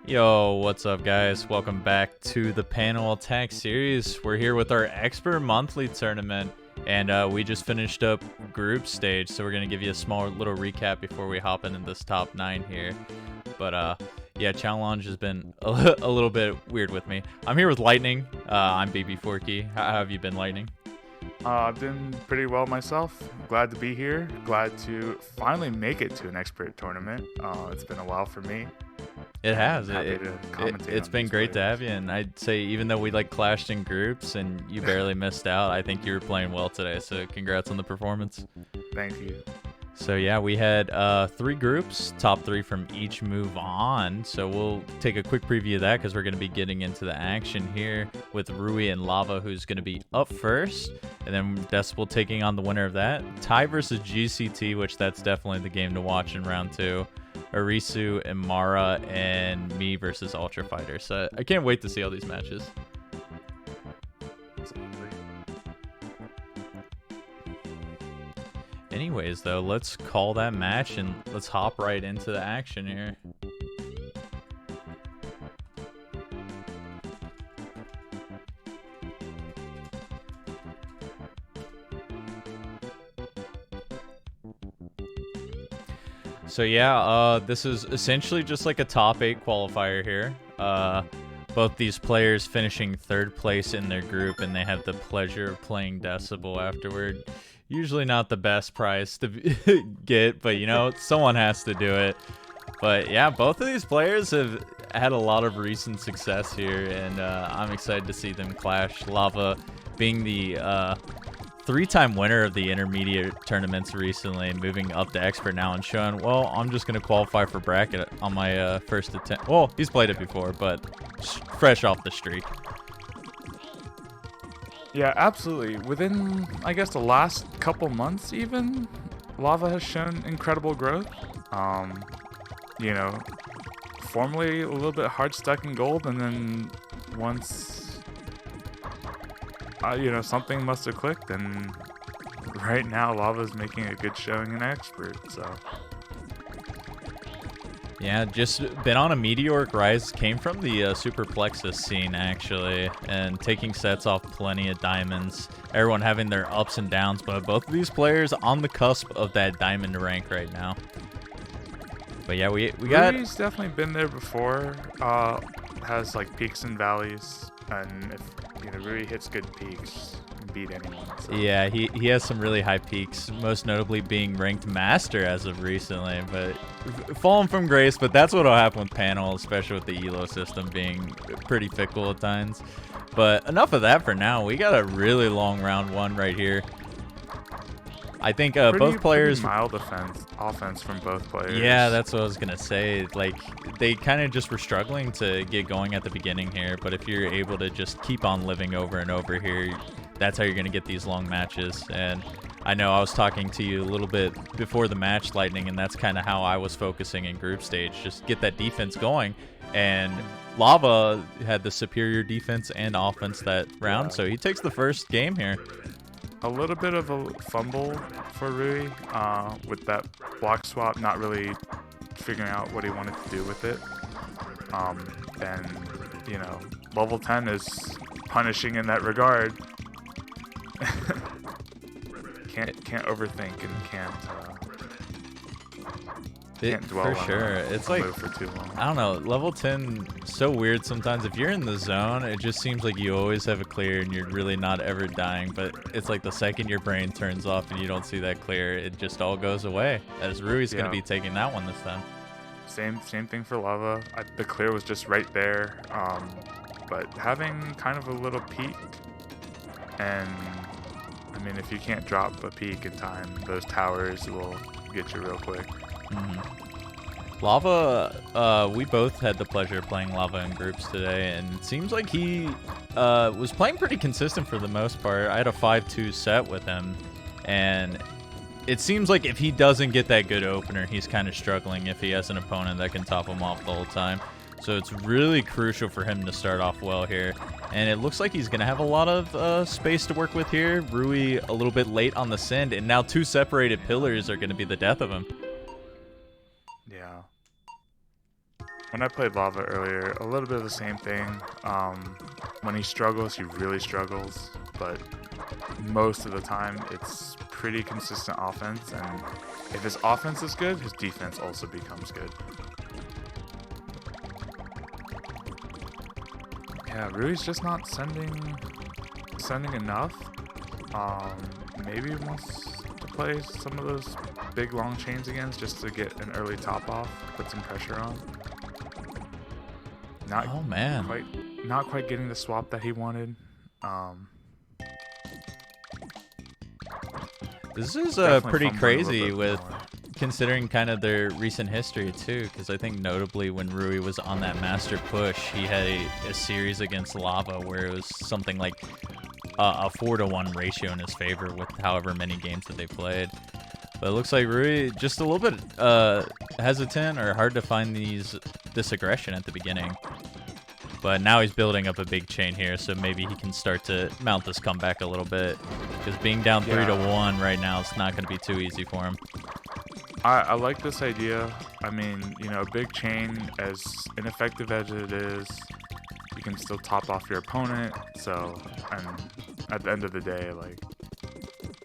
Yo, what's up, guys? Welcome back to the Panel Attack series. We're here with our Expert Monthly Tournament, and we just finished up group stage, so we're going to give you a small little recap before we hop into this top 9 here. But, yeah, challenge has been a little bit weird with me. I'm here with Lightning. I'm BB Forky. How have you been, Lightning? I've been pretty well myself. Glad to be here. Glad to finally make it to an expert tournament. It's been a while for me. It has. Happy to commentate It's on been these great to players. have you, and I'd say even though we clashed in groups and you barely missed out, I think you were playing well today. So congrats on the performance. Thank you. So yeah, we had 3 groups, top 3 from each move on. So we'll take a quick preview of that because we're going to be getting into the action here with Rui and Lava, who's going to be up first, and then Decibel taking on the winner of that. Tai versus GCT, which that's definitely the game to watch in round 2. Arisu and Mara, and me versus Ultra Fighter. So I can't wait to see all these matches. Absolutely. Anyways, though, let's call that match and let's hop right into the action here. So yeah, this is essentially just like a top 8 qualifier here. Both these players finishing 3rd place in their group, and they have the pleasure of playing Decibel afterward. Usually not the best prize to get, but you know, someone has to do it. But yeah, both of these players have had a lot of recent success here, and I'm excited to see them clash. Lava being the 3-time winner of the intermediate tournaments recently, moving up to expert now and showing, well, I'm just going to qualify for bracket on my first attempt. Well, he's played it before, but fresh off the streak. Yeah, absolutely. Within, I guess, the last couple months even, Lava has shown incredible growth. You know, formerly a little bit hard stuck in gold, and then once, you know, something must have clicked, and right now Lava's making a good showing in expert, so. Yeah, just been on a meteoric rise. Came from the Super Plexus scene, actually, and taking sets off plenty of diamonds. Everyone having their ups and downs, but both of these players on the cusp of that diamond rank right now. But yeah, we got... Rui's definitely been there before. Has like peaks and valleys, and if you know Rui hits good peaks, he can beat anyone. So. Yeah, he has some really high peaks, most notably being ranked master as of recently, but fallen from grace. But that's what'll happen with panel, especially with the elo system being pretty fickle at times. But enough of that for now. We got a really long round 1 right here. I think both players... Pretty mild offense from both players. Yeah, that's what I was going to say. Like, they kind of just were struggling to get going at the beginning here, but if you're able to just keep on living over and over here, that's how you're going to get these long matches. And I know I was talking to you a little bit before the match, Lightning, and that's kind of how I was focusing in group stage. Just get that defense going. And Lava had the superior defense and offense that round, so he takes the first game here. A little bit of a fumble for Rui with that block swap, not really figuring out what he wanted to do with it. And, you know, level 10 is punishing in that regard. can't overthink and can't dwell for on sure. It's like, for too long. I don't know, level 10 so weird sometimes. If you're in the zone, it just seems like you always have a clear and you're really not ever dying, but it's like the second your brain turns off and you don't see that clear, it just all goes away. As Rui's going to be taking that one this time. Same thing for Lava. The clear was just right there, but having kind of a little peak, and I mean, if you can't drop a peak in time, those towers will get you real quick. Lava, we both had the pleasure of playing Lava in groups today, and it seems like he was playing pretty consistent for the most part. I had a 5-2 set with him, and it seems like if he doesn't get that good opener, he's kind of struggling if he has an opponent that can top him off the whole time. So it's really crucial for him to start off well here. And it looks like he's going to have a lot of space to work with here. Rui a little bit late on the send, and now 2 separated pillars are going to be the death of him. Yeah. when I played Lava earlier, a little bit of the same thing. When he struggles, he really struggles, but most of the time it's pretty consistent offense, and if his offense is good, his defense also becomes good. Yeah, Rui's just not sending enough. Maybe he wants to play some of those big long chains again just to get an early top off, put some pressure on. Oh man. Not quite getting the swap that he wanted. This is Definitely pretty fumbling a little crazy bit with more. considering kind of their recent history too, because I think notably when Rui was on that master push, he had a series against Lava where it was something like a 4-to-1 ratio in his favor with however many games that they played. But it looks like Rui just a little bit hesitant or hard to find this aggression at the beginning. But now he's building up a big chain here, so maybe he can start to mount this comeback a little bit. Because being down 3-to-1 right now, it's not going to be too easy for him. I like this idea. I mean, you know, a big chain, as ineffective as it is, you can still top off your opponent. So, and at the end of the day, like,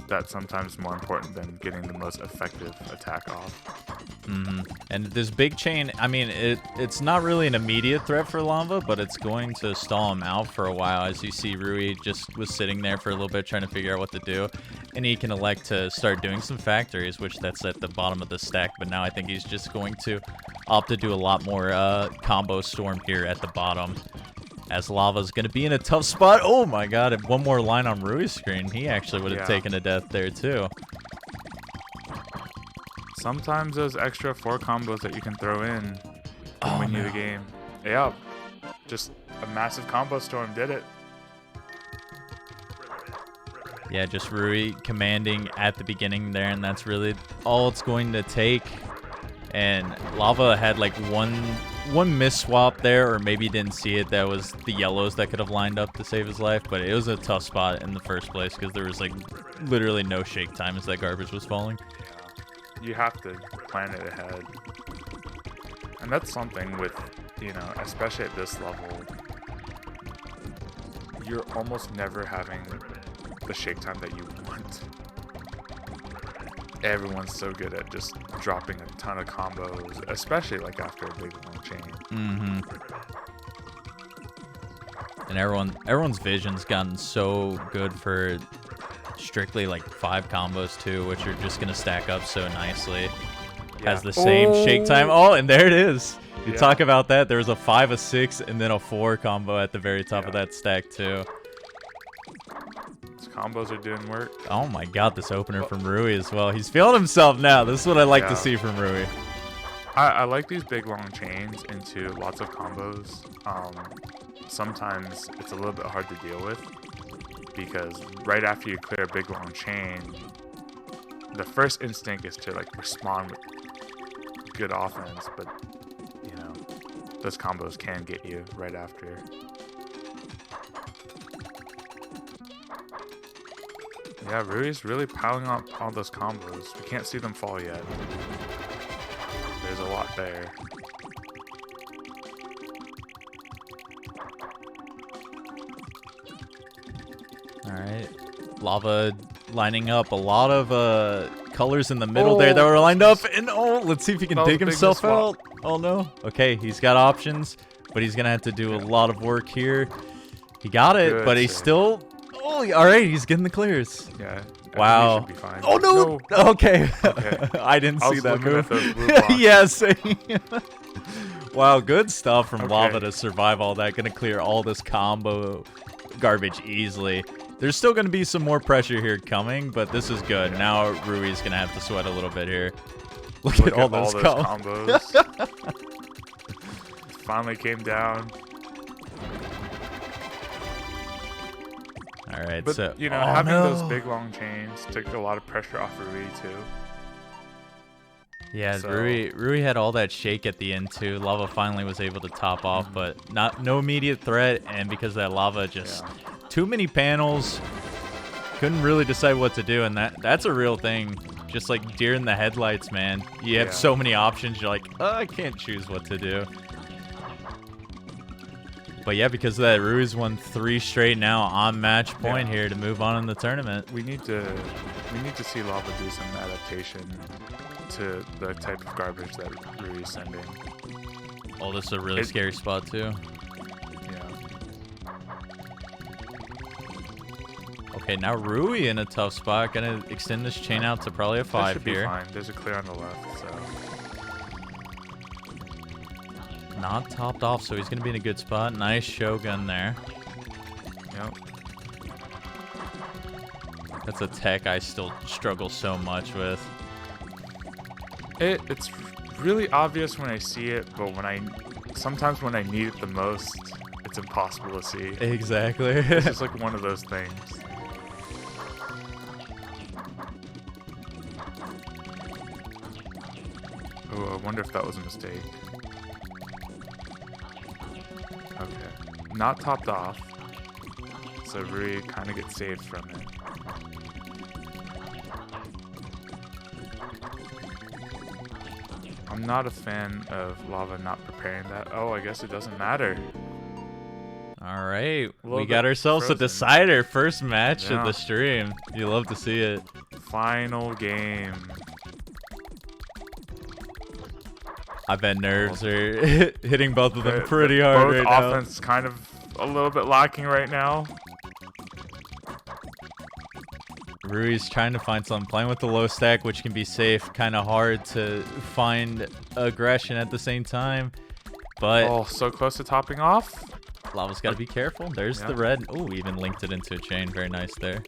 that's sometimes more important than getting the most effective attack off. And this big chain, I mean, it's not really an immediate threat for Lava, but it's going to stall him out for a while. As you see, Rui just was sitting there for a little bit trying to figure out what to do. And he can elect to start doing some factories, which that's at the bottom of the stack. But now I think he's just going to opt to do a lot more combo storm here at the bottom. As Lava's going to be in a tough spot. Oh my god, if one more line on Rui's screen, he actually would have taken a death there too. Sometimes those extra 4 combos that you can throw in can win you the game. Yeah, just a massive combo storm did it. Yeah, just Rui commanding at the beginning there, and that's really all it's going to take. And Lava had like one miss swap there, or maybe didn't see it. That was the yellows that could have lined up to save his life, but it was a tough spot in the first place because there was like literally no shake time as that garbage was falling. You have to plan it ahead. And that's something with, you know, especially at this level, you're almost never having the shake time that you want. Everyone's so good at just dropping a ton of combos, especially like after a big long chain. And everyone's vision's gotten so good for strictly like 5 combos too, which are just gonna stack up so nicely. Has the same shake time. Oh, and there it is. You talk about that. There was a 5, a 6, and then a 4 combo at the very top of that stack too. These combos are doing work. Oh my god, this opener from Rui as well. He's feeling himself now. This is what I like to see from Rui. I like these big long chains into lots of combos. Sometimes it's a little bit hard to deal with because right after you clear a big long chain, the first instinct is to like respond with good offense, but you know, those combos can get you right after. Yeah, Rui's really piling up all those combos. We can't see them fall yet. There's a lot there. Alright. Lava lining up a lot of colors in the middle there that were lined up. And let's see if he can dig himself out. Oh no. Okay, he's got options, but he's going to have to do a lot of work here. He got it, but he's still... Oh, alright, he's getting the clears. Yeah. Wow. Be fine. Oh no! Okay. I didn't see that move. Yes. Wow, good stuff from Lava to survive all that. Gonna clear all this combo garbage easily. There's still gonna be some more pressure here coming, but this is good. Now Rui's gonna have to sweat a little bit here. Look at all those combos. Finally came down. All right, but, so you know, having those big long chains took a lot of pressure off Rui too. Yeah, so. Rui had all that shake at the end too. Lava finally was able to top off, but no immediate threat, and because that Lava just too many panels, couldn't really decide what to do, and that's a real thing. Just like deer in the headlights, man. You have so many options. You're like, I can't choose what to do. But yeah, because of that, Rui's won 3 straight now on match point Yeah. here to move on in the tournament. We need to see Lava do some adaptation to the type of garbage that Rui's sending. Oh, this is a really scary spot too. Yeah. Okay, now Rui in a tough spot. Gonna extend this chain out to probably a 5 should here. Be fine. There's a clear on the left, so. Not topped off, so he's gonna be in a good spot. Nice Shogun there. Yep. That's a tech I still struggle so much with. It's really obvious when I see it, but sometimes when I need it the most, it's impossible to see. Exactly. It's just like one of those things. Oh, I wonder if that was a mistake. Okay. Not topped off. So Rui kind of gets saved from it. I'm not a fan of Lava not preparing that. Oh, I guess it doesn't matter. All right, we bit got ourselves frozen. a decider. First match Yeah. of the stream. You love to see it. Final game. I bet nerves are hitting both of them The- pretty the- hard both right now. offense kind of a little bit lacking right now. Rui's trying to find something, playing with the low stack, which can be safe. Kind of hard to find aggression at the same time. But Oh, so close to topping off. Lava's got to be careful. There's the red. Oh, even linked it into a chain. Very nice there.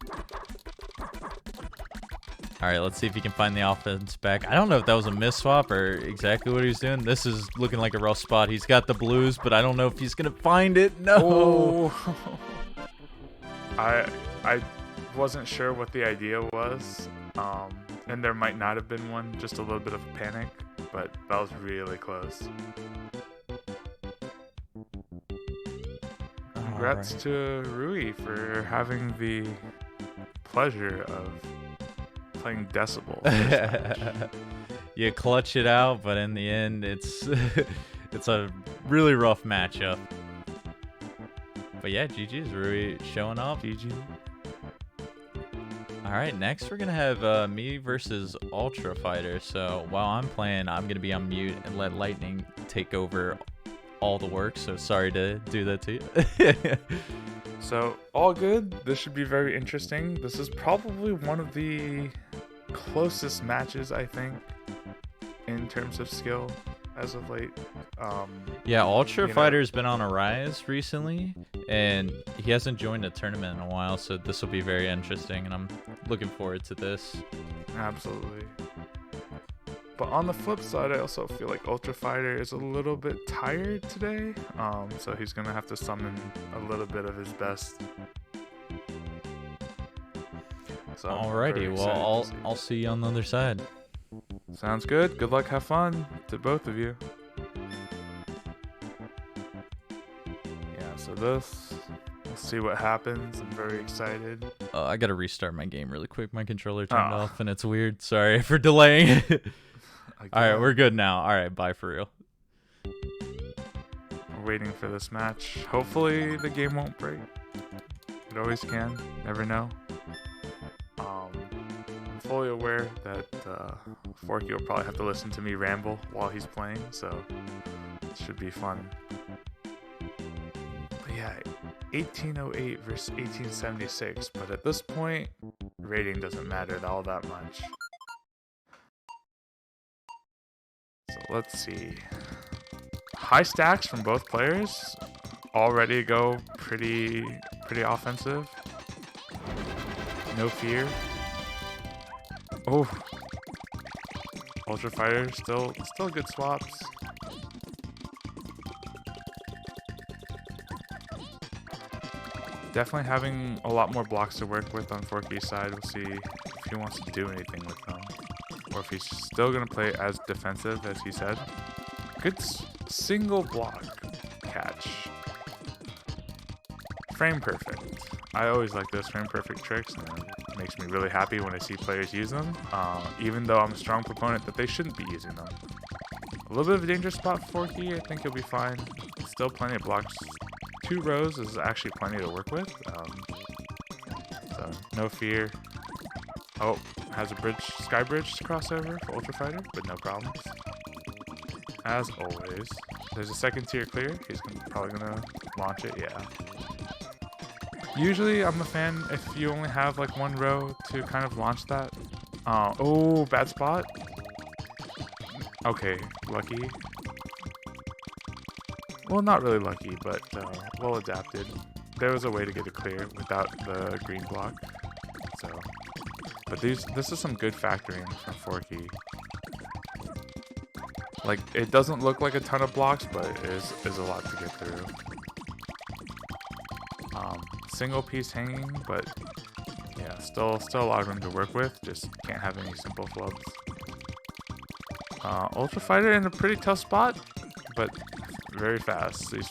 All right, let's see if he can find the offense back. I don't know if that was a miss swap or exactly what he was doing. This is looking like a rough spot. He's got the blues, but I don't know if he's going to find it. No. Oh. I wasn't sure what the idea was, and there might not have been one. Just a little bit of a panic, but that was really close. Congrats to Rui for having the pleasure of playing Decibel. You clutch it out, but in the end, it's it's a really rough matchup. But yeah, GG's. Rui showing up. GG. All right, next we're gonna have me versus Ultra Fighter. So while I'm playing, I'm gonna be on mute and let Lightning take over all the work. So sorry to do that to you. So, all good. This should be very interesting. This is probably one of the closest matches, I think, in terms of skill as of late. Yeah, Ultra you know. Fighter's been on a rise recently, and he hasn't joined a tournament in a while, so this will be very interesting, and I'm looking forward to this. Absolutely. But on the flip side, I also feel like Ultra Fighter is a little bit tired today. So he's going to have to summon a little bit of his best. So I'm very Alrighty, excited to well, see. I'll see you on the other side. Sounds good. Good luck. Have fun to both of you. Yeah, so we'll see what happens. I'm very excited. I gotta restart my game really quick. My controller turned Ah. off, and it's weird. Sorry for delaying. All right, Again, we're good now. All right, bye for real. we're waiting for this match. Hopefully the game won't break. It always can. Never know. I'm fully aware that Forky will probably have to listen to me ramble while he's playing, so it should be fun. But yeah, 1808 versus 1876, but at this point, rating doesn't matter all that much. So let's see. High stacks from both players. Already go pretty offensive. No fear. Oh. Ultra Fighter still good swaps. Definitely having a lot more blocks to work with on Forky's side. We'll see if he wants to do anything with them, or if he's still gonna play as defensive as he said. Good single block catch. Frame perfect. I always like those frame perfect tricks, and it makes me really happy when I see players use them, even though I'm a strong proponent that they shouldn't be using them. A little bit of a dangerous spot for Forky. I think he'll be fine. Still plenty of blocks 2 rows is actually plenty to work with. So no fear. Oh, has a bridge, sky bridge crossover for Ultra Fighter, but no problems. As always, there's a second tier clear. He's probably gonna launch it. Yeah. Usually, I'm a fan if you only have like 1 row to kind of launch that. Oh, bad spot. Okay, lucky. Well, not really lucky, but well adapted. There was a way to get it clear without the green block. So, but this is some good factoring from Forky. Like, it doesn't look like a ton of blocks, but it is a lot to get through. Single piece hanging, but yeah, still a lot of room to work with. Just can't have any simple flubs. Ultra Fighter in a pretty tough spot, but very fast. He's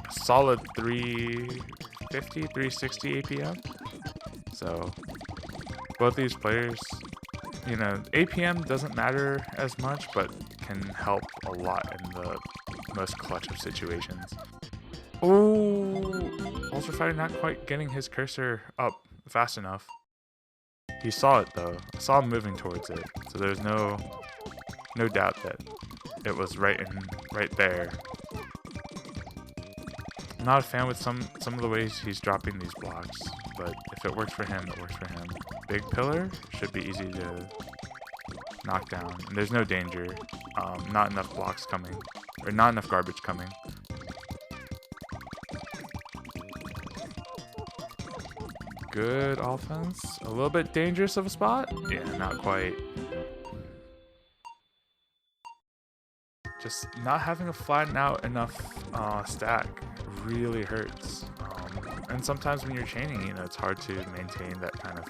solid 350, 360 APM. So both these players, you know, APM doesn't matter as much, but can help a lot in the most clutch of situations. Oh, Ultra Fighter not quite getting his cursor up fast enough. He saw it though. I saw him moving towards it, so there's no doubt that it was right there. I'm not a fan with some of the ways he's dropping these blocks, but if it works for him, it works for him. Big pillar should be easy to knock down. And there's no danger. Not enough blocks coming, or not enough garbage coming. Good offense. A little bit dangerous of a spot. Yeah, not quite. Just not having a flatten out enough stack really hurts. And sometimes when you're chaining, you know, it's hard to maintain that kind of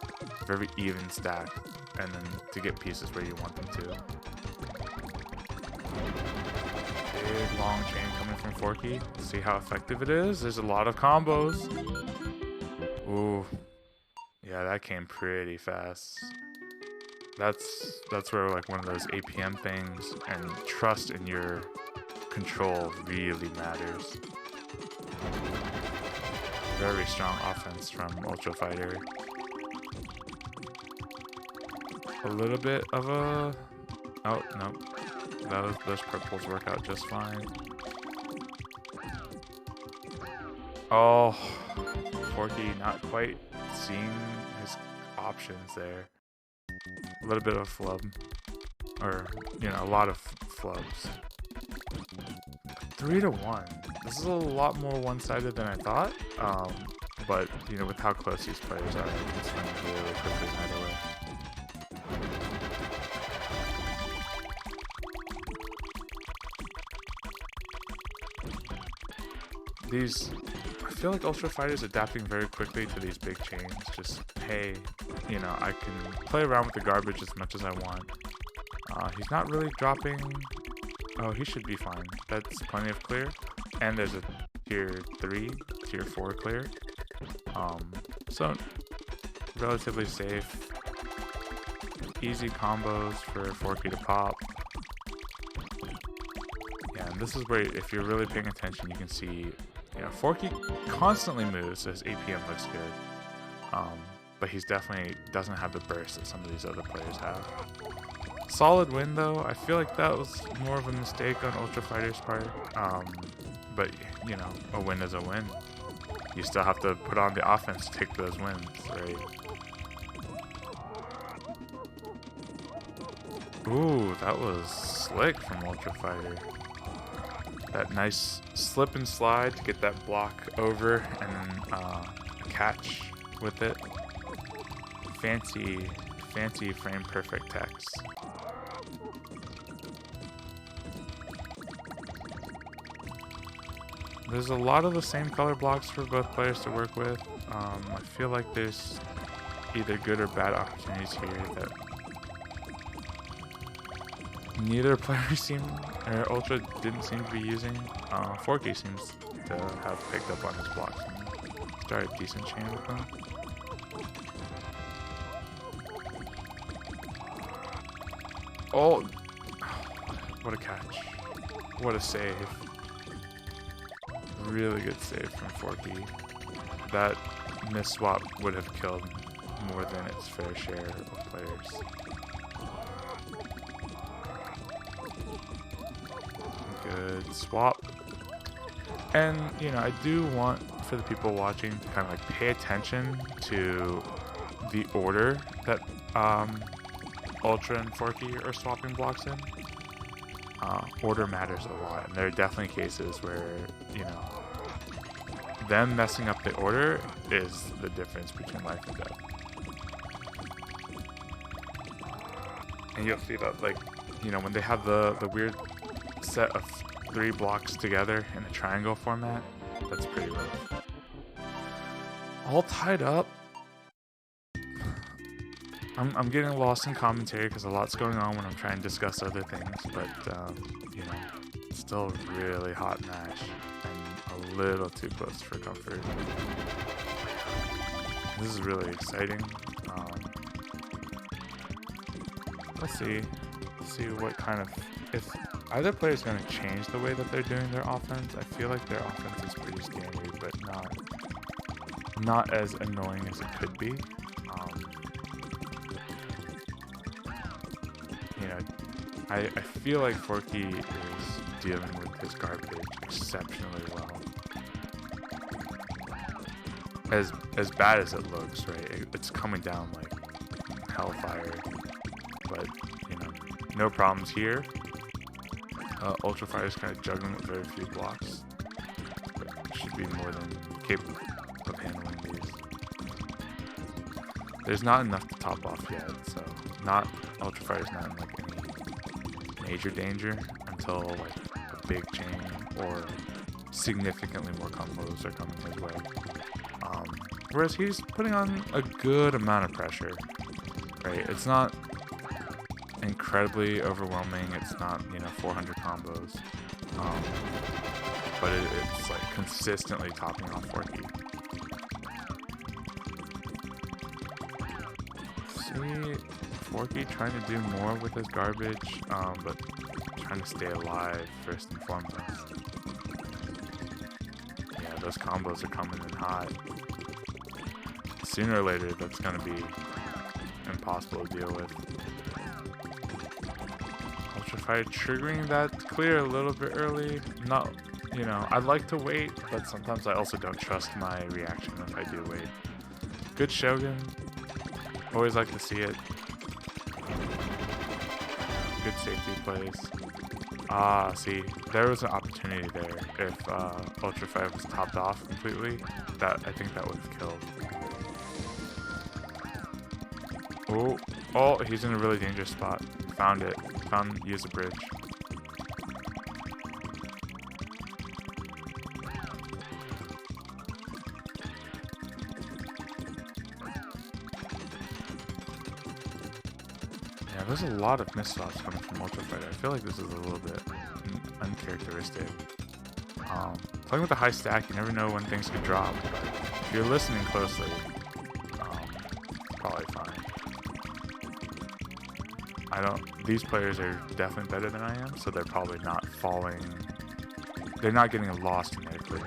very even stack and then to get pieces where you want them to. Big long chain coming from Forky. See how effective it is. There's a lot of combos. Ooh. Yeah, that came pretty fast. That's where like one of those APM things and trust in your control really matters. Very strong offense from Ultra Fighter. A little bit of a... Oh, no. Those purples work out just fine. Oh, Forky not quite seeing his options there. A little bit of flub. Or, you know, a lot of flubs. 3-1. This is a lot more one-sided than I thought. But, you know, with how close these players are, they can swing really quickly either way. I feel like Ultra Fighter's adapting very quickly to these big chains. Just, hey, you know, I can play around with the garbage as much as I want. He's not really dropping... Oh, he should be fine. That's plenty of clear. And there's a tier 3, tier 4 clear. So, relatively safe. Easy combos for Forky to pop. Yeah, and this is where, if you're really paying attention, you can see, you know, Forky constantly moves, so his APM looks good. But he's definitely doesn't have the burst that some of these other players have. Solid win though. I feel like that was more of a mistake on Ultra Fighter's part. But you know, a win is a win. You still have to put on the offense to take those wins, right? Ooh, that was slick from Ultra Fighter. That nice slip and slide to get that block over and then catch with it. Fancy frame perfect text. There's a lot of the same color blocks for both players to work with. I feel like there's either good or bad opportunities here that neither player Ultra didn't seem to be using. Forky seems to have picked up on his blocks and started a decent chain with them. Oh, what a catch. What a save. really good save from Forky. That miss swap would have killed more than its fair share of players. Good swap. And, you know, I do want for the people watching to kind of like pay attention to the order that Ultra and Forky are swapping blocks in. Order matters a lot, and there are definitely cases where, you know, them messing up the order is the difference between life and death. And you'll see that, like, you know, when they have the weird set of 3 blocks together in a triangle format, that's pretty rough. All tied up. I'm getting lost in commentary because a lot's going on when I'm trying to discuss other things, but, you know, it's still a really hot match and a little too close for comfort. This is really exciting. Let's see what kind of, if either player is going to change the way that they're doing their offense. I feel like their offense is pretty standard, but not as annoying as it could be. You know, I feel like Forky is dealing with his garbage exceptionally well. As bad as it looks, right? It's coming down like hellfire, but you know, no problems here. Ultrafire is kind of juggling with very few blocks, but should be more than capable of handling these. There's not enough to top off yet, so Ultrafire is not in like any major danger until like a big chain or significantly more combos are coming his way. Whereas he's putting on a good amount of pressure, right? It's not incredibly overwhelming. It's not, you know, 400 combos, but it's like consistently topping off Forky. See, Forky trying to do more with his garbage, but trying to stay alive first and foremost. Yeah, those combos are coming in hot. Sooner or later, that's going to be impossible to deal with. Ultrafire triggering that clear a little bit early. Not, you know, I'd like to wait, but sometimes I also don't trust my reaction if I do wait. Good Shogun. Always like to see it. Good safety plays. See, there was an opportunity there. If Ultrafire was topped off completely, I think that would have killed. Oh, he's in a really dangerous spot. Found it. Use a bridge. Yeah, there's a lot of miss swaps coming from Ultrafire. I feel like this is a little bit uncharacteristic. Playing with a high stack, you never know when things could drop, but if you're listening closely, it's probably fine. These players are definitely better than I am, so they're probably not falling. They're not getting lost in their clears.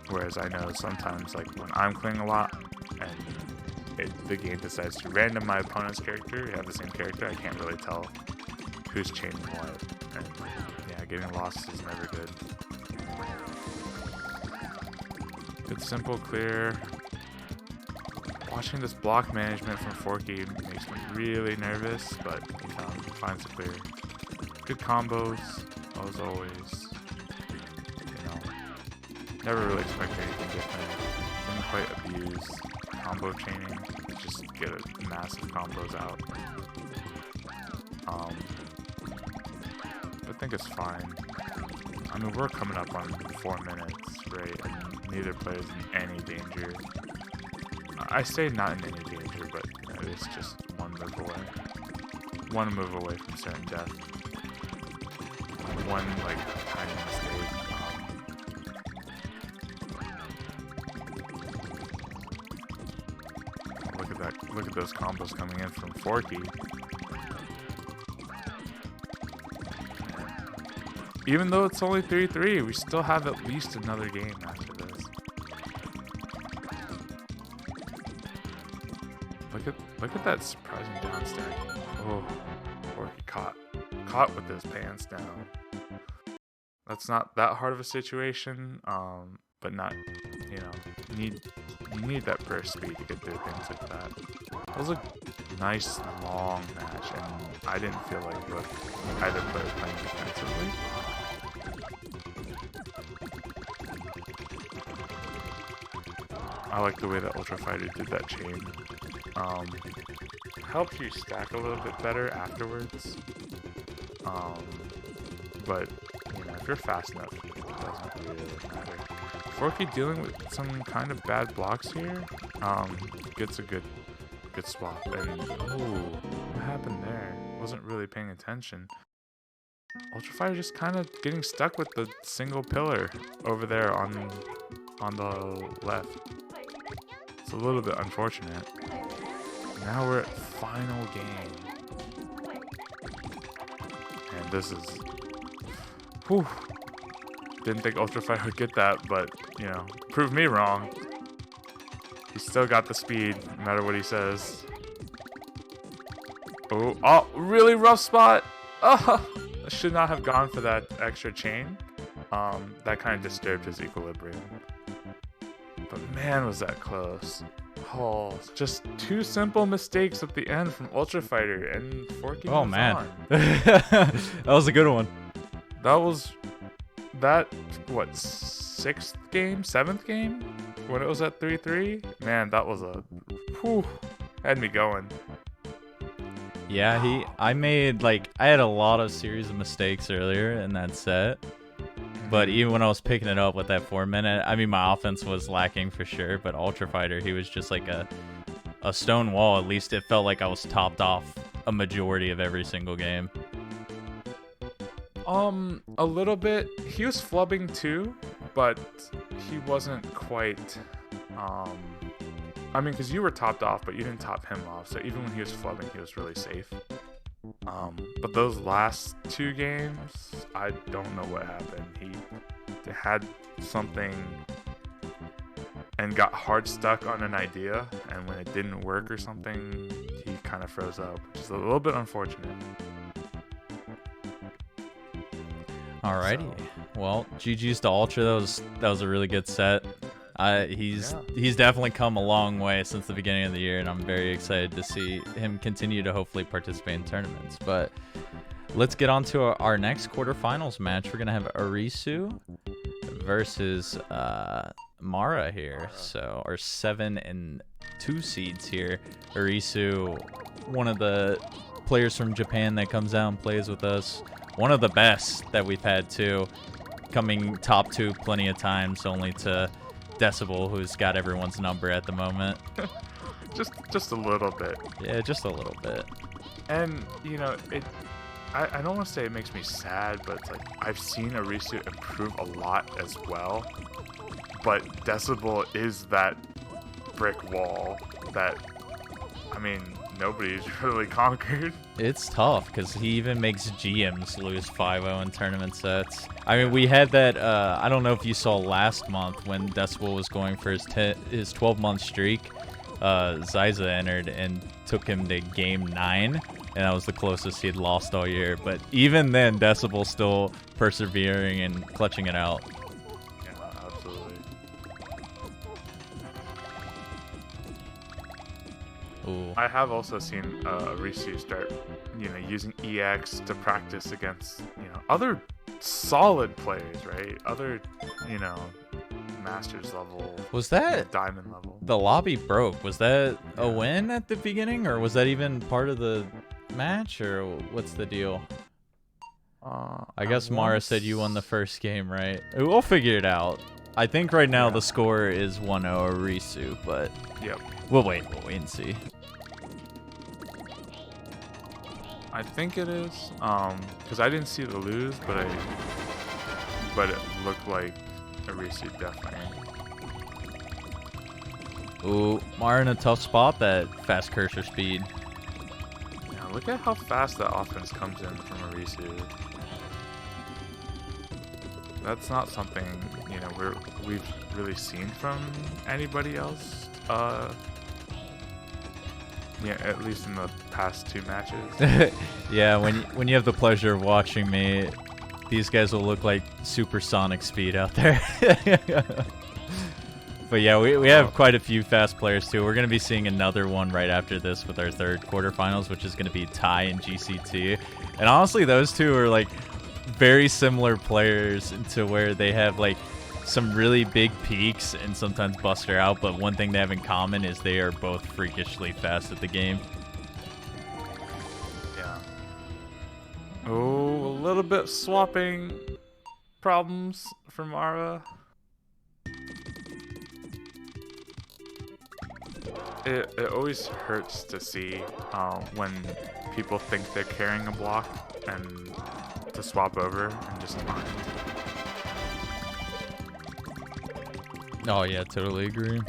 Whereas I know sometimes, like when I'm clearing a lot and the game decides to random my opponent's character, you have the same character, I can't really tell who's chaining what. And yeah, getting lost is never good. Good simple clear. Watching this block management from Forky makes me really nervous, but he finds a clear. Good combos, as always. You know, never really expect anything different. Didn't quite abuse combo chaining, just get massive combos out. I think it's fine. I mean, we're coming up on 4 minutes, right? And neither player's in any danger. I say not in any danger, but you know, it's just one move away. One move away from certain death. One, like, tiny mistake. Look at that. Look at those combos coming in from Forky. even though it's only 3-3, we still have at least another game after this. Look at that surprising down stack. Oh, Forky caught with his pants down. That's not that hard of a situation, but not, you need that burst speed to get through things like that. It was a nice long match, and I didn't feel like either player playing defensively. I like the way that Ultra Fighter did that chain. Helps you stack a little bit better afterwards. But if you're fast enough, it doesn't really matter. Forky dealing with some kind of bad blocks here, gets a good swap. And ooh, what happened there? Wasn't really paying attention. Ultra Fire just kind of getting stuck with the single pillar over there on the left. It's a little bit unfortunate. Now we're at final game. And this is... Whew. Didn't think Ultra Fire would get that, but, proved me wrong. He's still got the speed, no matter what he says. Oh, really rough spot! Oh, I should not have gone for that extra chain. That kind of disturbed his equilibrium. But man, was that close. Oh, just two simple mistakes at the end from Ultra Fighter, and Forky moves on. That was a good one. That was what, 6th game, 7th game when it was at 3-3. Man, that was had me going. Yeah, I had a lot of series of mistakes earlier in that set. But even when I was picking it up with that 4-minute, I mean, my offense was lacking for sure. But Ultra Fighter, he was just like a stone wall. At least it felt like I was topped off a majority of every single game. A little bit. He was flubbing too, but he wasn't quite. I mean, because you were topped off, but you didn't top him off. So even when he was flubbing, he was really safe. But those last 2 games, I don't know what happened. He had something and got hard stuck on an idea, and when it didn't work or something, he kind of froze up, which is a little bit unfortunate. Alrighty. Well, GG's to Ultra. That was a really good set. He's definitely come a long way since the beginning of the year, and I'm very excited to see him continue to hopefully participate in tournaments. But let's get on to our next quarterfinals match. We're gonna have Arisu versus Mara here. So our 7 and 2 seeds here. Arisu, one of the players from Japan that comes out and plays with us. One of the best that we've had too. Coming top 2 plenty of times, only to Decibel, who's got everyone's number at the moment. just a little bit. Yeah, just a little bit. And I don't want to say it makes me sad, but it's like I've seen Arisu improve a lot as well. But Decibel is that brick wall that, I mean, nobody's really conquered. It's tough because he even makes GMs lose 5-0 in tournament sets. I mean, we had that, I don't know if you saw last month when Decibel was going for his 12-month streak. Zyza entered and took him to game 9, and that was the closest he'd lost all year. But even then, Decibel still persevering and clutching it out. Yeah, absolutely. Ooh. I have also seen Arisu start, using EX to practice against, other solid players, right? Other, Masters level. Was that Diamond level? The lobby broke. Was that a win at the beginning, or was that even part of the match, or what's the deal? I guess Mara said you won the first game, right? We'll figure it out. I think right now the score is 1-0 Arisu, but yep. We'll wait and see. I think it is, because I didn't see the lose, but it looked like Arisu definitely. Ooh, Mara in a tough spot, that fast cursor speed. Yeah, look at how fast that offense comes in from Arisu. that's not something, you know, we've really seen from anybody else. Yeah, at least in the past 2 matches. Yeah, when you have the pleasure of watching me, these guys will look like supersonic speed out there. But yeah, we have quite a few fast players too. We're going to be seeing another one right after this with our third quarterfinals, which is going to be Tai and GCT. And honestly, those two are like very similar players to where they have like some really big peaks and sometimes buster out, but one thing they have in common is they are both freakishly fast at the game. Yeah. Oh, a little bit swapping problems for Mara. It always hurts to see when people think they're carrying a block and to swap over and just aren't. Oh yeah, totally agree.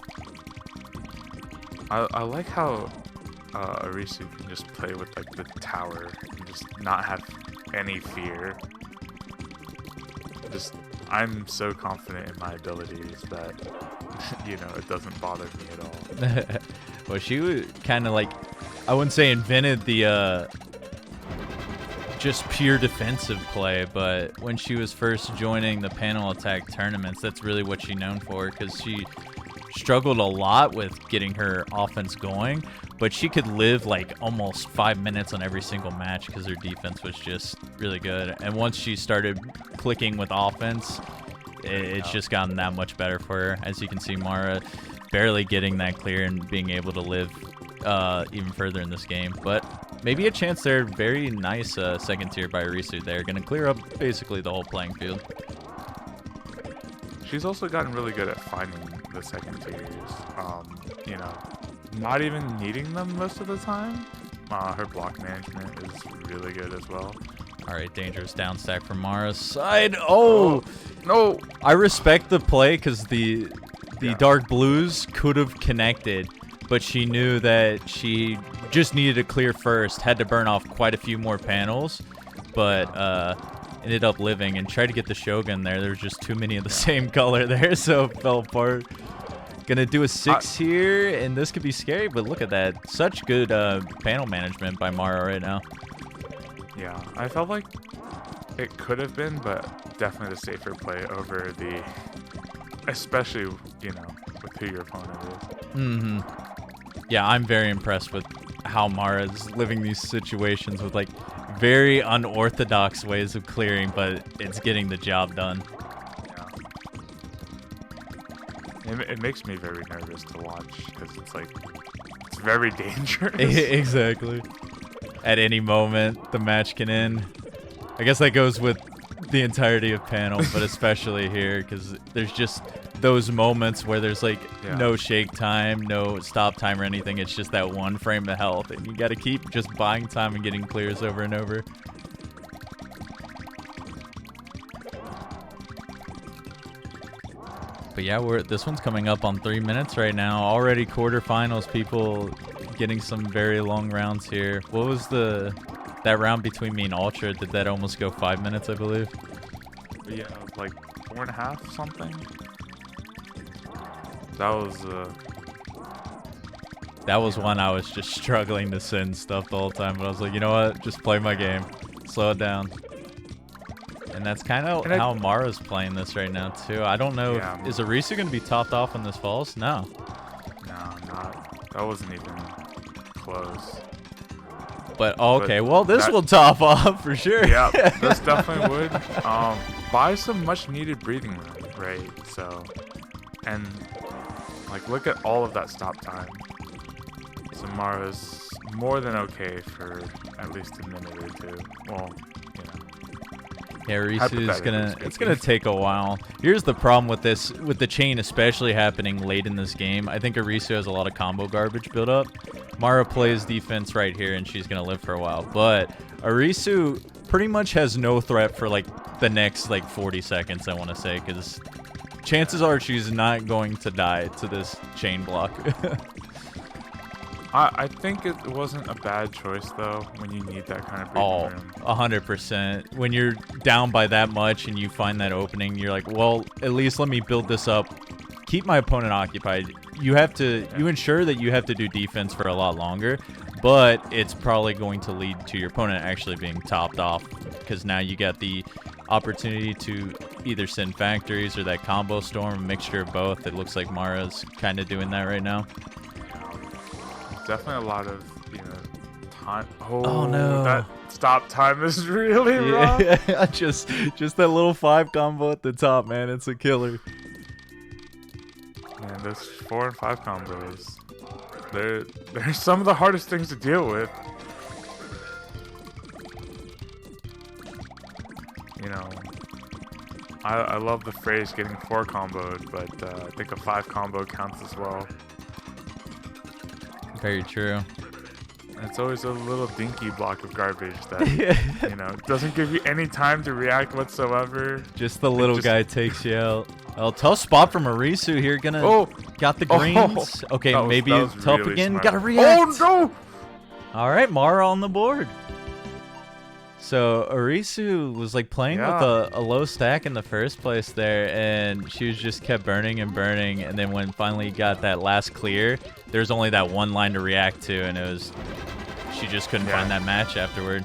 I like how Arisu can just play with like the tower and just not have any fear. I'm so confident in my abilities that you know it doesn't bother me at all. Well, she was kind of like, I wouldn't say invented the just pure defensive play, but when she was first joining the panel attack tournaments, that's really what she's known for, because she struggled a lot with getting her offense going, but she could live like almost 5 minutes on every single match because her defense was just really good. And once she started clicking with offense, it's just gotten that much better for her. As you can see, Mara barely getting that clear and being able to live even further in this game. But maybe a chance there. Very nice second tier by Arisu there. Going to clear up basically the whole playing field. She's also gotten really good at finding the second tiers. You know, not even needing them most of the time. Her block management is really good as well. All right, dangerous down stack from Mara's side. Oh, no! I respect the play because the dark blues could have connected, but she knew that she just needed to clear first, had to burn off quite a few more panels, but ended up living and tried to get the Shogun there. There's just too many of the same color there, so it fell apart. Gonna do a 6 here, and this could be scary, but look at that. Such good panel management by Mara right now. Yeah, I felt like it could have been, but definitely the safer play over the, especially, you know, with who your opponent is. Mm-hmm. Yeah, I'm very impressed with how Mara's living these situations with like very unorthodox ways of clearing, but it's getting the job done. Yeah. It makes me very nervous to watch because it's like, it's very dangerous. Exactly. At any moment, the match can end. I guess that goes with the entirety of panel, but especially here because there's just those moments where there's like no shake time, no stop time or anything. It's just that one frame of health, and you got to keep just buying time and getting clears over and over. But yeah, this one's coming up on 3 minutes right now. Already quarterfinals, people getting some very long rounds here. What was that round between me and Ultra? Did that almost go 5 minutes, I believe? Yeah, like 4.5 something. That was one I was just struggling to send stuff the whole time, but I was like, you know what? Just play my game. Slow it down. And that's kind of how Mara's playing this right now, too. I don't know. Yeah. Is Arisu going to be topped off when this falls? No. No, not. That wasn't even close. But, okay. Well, this will top off for sure. Yeah, this definitely would. Buy some much-needed breathing room, right? So, and, like, look at all of that stop time. So Mara's more than okay for at least a minute or two. Well, you know. Yeah, Risu's it's gonna take a while. Here's the problem with this, with the chain especially happening late in this game. I think Arisu has a lot of combo garbage built up. Mara plays defense right here, and she's gonna live for a while. But Arisu pretty much has no threat for like the next like 40 seconds, I want to say, because chances are she's not going to die to this chain block. I think it wasn't a bad choice though when you need that kind of breathing room. 100%. When you're down by that much and you find that opening, you're like, well, at least let me build this up. Keep my opponent occupied. You have to, you ensure that you have to do defense for a lot longer, but it's probably going to lead to your opponent actually being topped off because now you got the opportunity to either send factories or that combo storm, a mixture of both. It looks like Mara's kind of doing that right now. Definitely a lot of, time. Oh no. That stop time is really rough. Yeah, just that little 5 combo at the top, man. It's a killer. Man, those 4 and 5 combos. They're some of the hardest things to deal with. I love the phrase getting 4 comboed, but I think a 5 combo counts as well. Very true. And it's always a little dinky block of garbage that, doesn't give you any time to react whatsoever. Just the little guy takes you out. Oh, tough spot from Arisu here. Got the greens. Okay, that maybe was tough really again. smart. Gotta react. Oh, no! All right, Mara on the board. So Arisu was like playing with a low stack in the first place there, and she was just kept burning and burning. And then when finally got that last clear, there's only that one line to react to, and it was she just couldn't find that match afterward.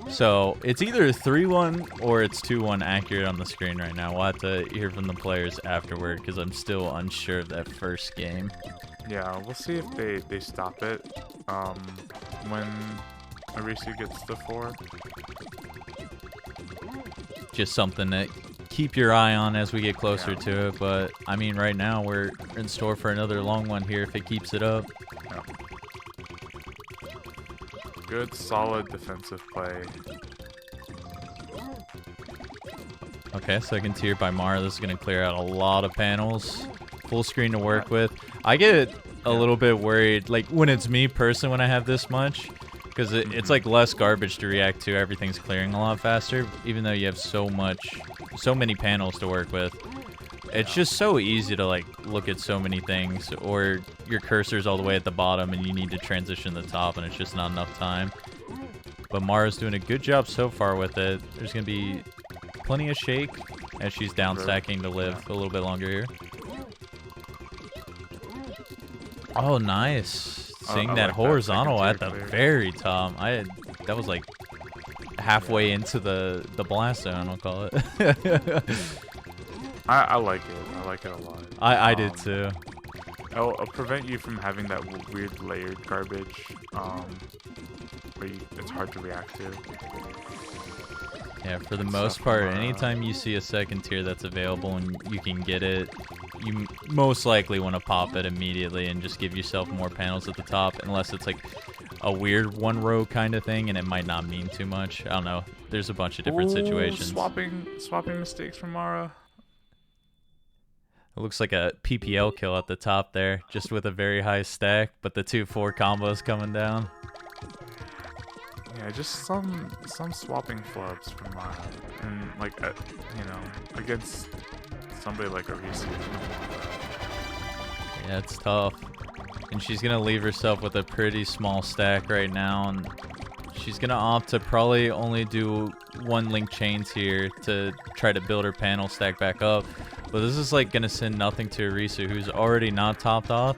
So it's either 3-1 or it's 2-1 accurate on the screen right now. We'll have to hear from the players afterward because I'm still unsure of that first game. Yeah, we'll see if they stop it when Arisu gets the 4. Just something to keep your eye on as we get closer to it. But, I mean, right now we're in store for another long one here if it keeps it up. Yeah. Good, solid defensive play. Okay, second tier by Mara. This is going to clear out a lot of panels. Full screen to work with. I get a little bit worried, like, when it's me personally when I have this much. Because it's like less garbage to react to. Everything's clearing a lot faster, even though you have so many panels to work with. It's just so easy to like look at so many things, or your cursor's all the way at the bottom and you need to transition to the top and it's just not enough time. But Mara's doing a good job so far with it. There's going to be plenty of shake as she's down stacking to live a little bit longer here. Oh, nice. Seeing that like horizontal at the very top. That was like halfway into the blast zone, I'll call it. I like it. I like it a lot. I did too. It'll prevent you from having that weird layered garbage where it's hard to react to. Yeah, for the most part, anytime you see a second tier that's available and you can get it, you most likely want to pop it immediately and just give yourself more panels at the top, unless it's like a weird one row kind of thing and it might not mean too much. I don't know. There's a bunch of different situations. Swapping mistakes from Mara. It looks like a PPL kill at the top there, just with a very high stack, but the 2-4 combos coming down. Yeah, just some swapping flubs from Mara, and like against somebody like Arisu. Yeah, it's tough, and she's gonna leave herself with a pretty small stack right now, and she's gonna opt to probably only do 1 link chains here to try to build her panel stack back up. But this is like gonna send nothing to Arisu, who's already not topped off,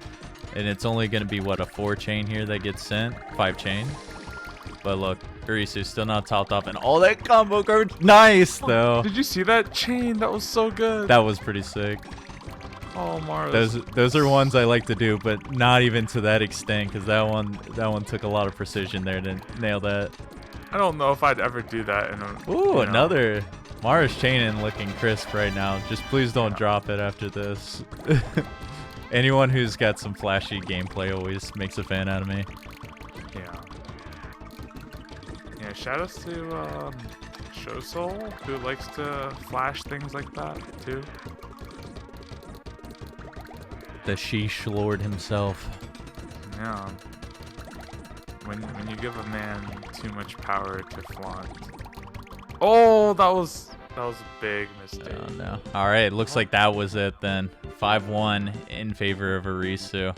and it's only gonna be what, a 4 chain here that gets sent, 5 chain. But look, Arisu's still not topped off, and all that combo garbage. Nice though. Did you see that chain? That was so good. That was pretty sick. Oh, Mara. Those are ones I like to do, but not even to that extent, because that one took a lot of precision there to nail that. I don't know if I'd ever do that in a. Ooh, another. Mara's chaining looking crisp right now. Just please don't drop it after this. Anyone who's got some flashy gameplay always makes a fan out of me. Yeah. Yeah, shout outs to Showsoul, who likes to flash things like that, too. The Sheesh Lord himself. Yeah. When you give a man too much power to flaunt. Oh, that was a big mistake. Oh, no. All right, looks like that was it then. 5-1 in favor of Arisu.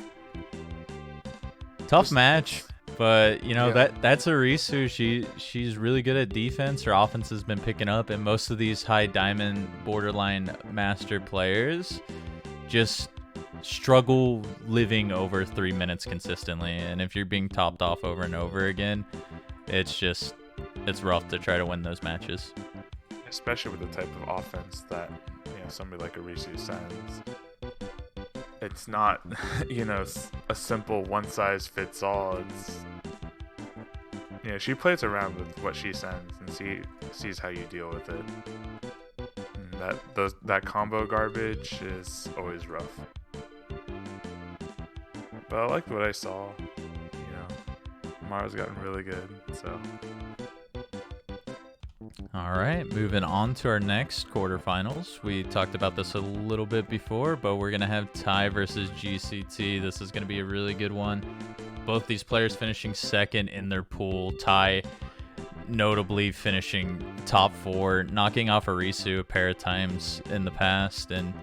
Tough match, but you know Yeah. that's Arisu. She's really good at defense. Her offense has been picking up, and most of these high diamond borderline master players just struggle living over 3 minutes consistently. And if you're being topped off over and over again, it's rough to try to win those matches. Especially with the type of offense that somebody like Arisu sends. It's not a simple one size fits all. It's she plays around with what she sends and sees how you deal with it. And that combo garbage is always rough. But I liked what I saw. Mara's gotten really good, so. All right, moving on to our next quarterfinals. We talked about this a little bit before, but we're going to have Tai versus GCT. This is going to be a really good one. Both these players finishing second in their pool. Tai notably finishing top 4, knocking off Arisu a pair of times in the past. And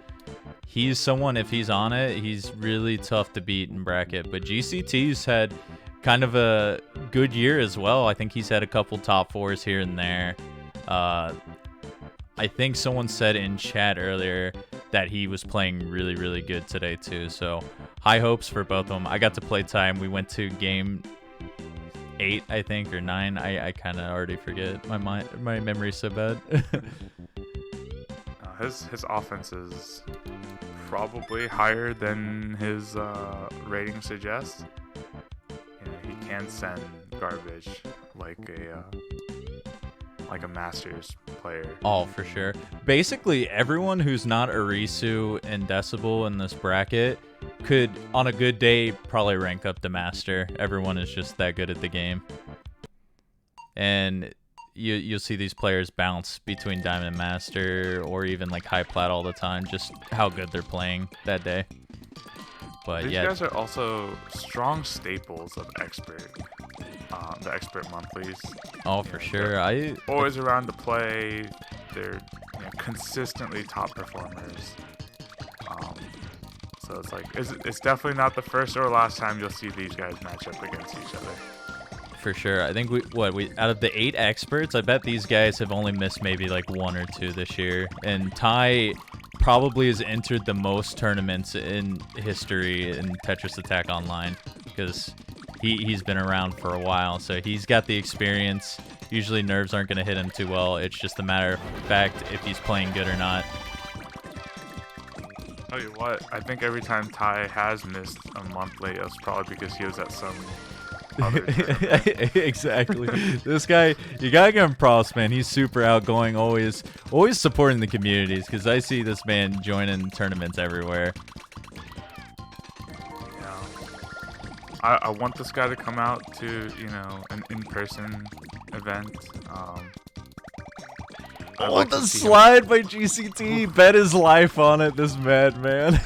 he's someone, if he's on it, he's really tough to beat in bracket. But GCT's had kind of a good year as well. I think he's had a couple top 4s here and there. I think someone said in chat earlier that he was playing really, really good today too. So high hopes for both of them. I got to play time. We went to game 8, I think, or 9. I kind of already forget. My memory's so bad. His offense is probably higher than his rating suggests. He can send garbage like a Masters player. Oh, for sure. Basically, everyone who's not Arisu and Decibel in this bracket could, on a good day, probably rank up to Master. Everyone is just that good at the game. And you'll see these players bounce between Diamond and Master, or even like High Plat all the time, just how good they're playing that day. But these guys are also strong staples of Expert. The Expert monthlies. Oh, for sure. Always around to play. They're consistently top performers. So it's like it's definitely not the first or last time you'll see these guys match up against each other. For sure. I think we out of the 8 experts, I bet these guys have only missed maybe like 1 or 2 this year. And Tai probably has entered the most tournaments in history in Tetris Attack Online, because he's been around for a while, so he's got the experience. Usually nerves aren't going to hit him too well. It's just a matter of fact if he's playing good or not. Tell you what, I think every time Tai has missed a monthly, it's probably because he was at some other tournament. Exactly. This guy, you gotta give him props, man. He's super outgoing, always supporting the communities, because I see this man joining tournaments everywhere. I want this guy to come out to, an in-person event. The slide by GCT. Bet his life on it, this madman.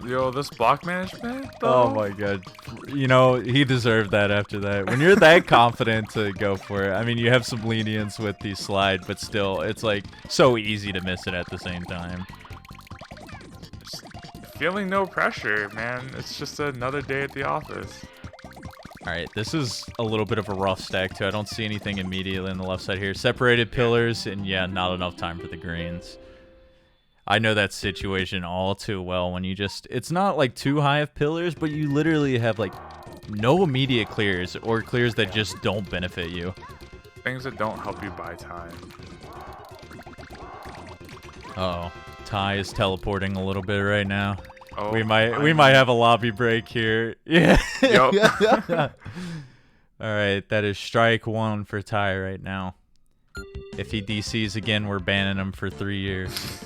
Yo, this block management, though? Oh my god. He deserved that after that. When you're that confident to go for it, I mean, you have some lenience with the slide, but still, it's like so easy to miss it at the same time. Feeling no pressure, man. It's just another day at the office. Alright, this is a little bit of a rough stack, too. I don't see anything immediately on the left side here. Separated pillars, and yeah, not enough time for the greens. I know that situation all too well when it's not like too high of pillars, but you literally have like no immediate clears, or clears that just don't benefit you. Things that don't help you buy time. Uh-oh. Tai is teleporting a little bit right now. Oh, we might have a lobby break here. Yeah. Yep. All right, that is strike 1 for Tai right now. If he DCs again, we're banning him for 3 years.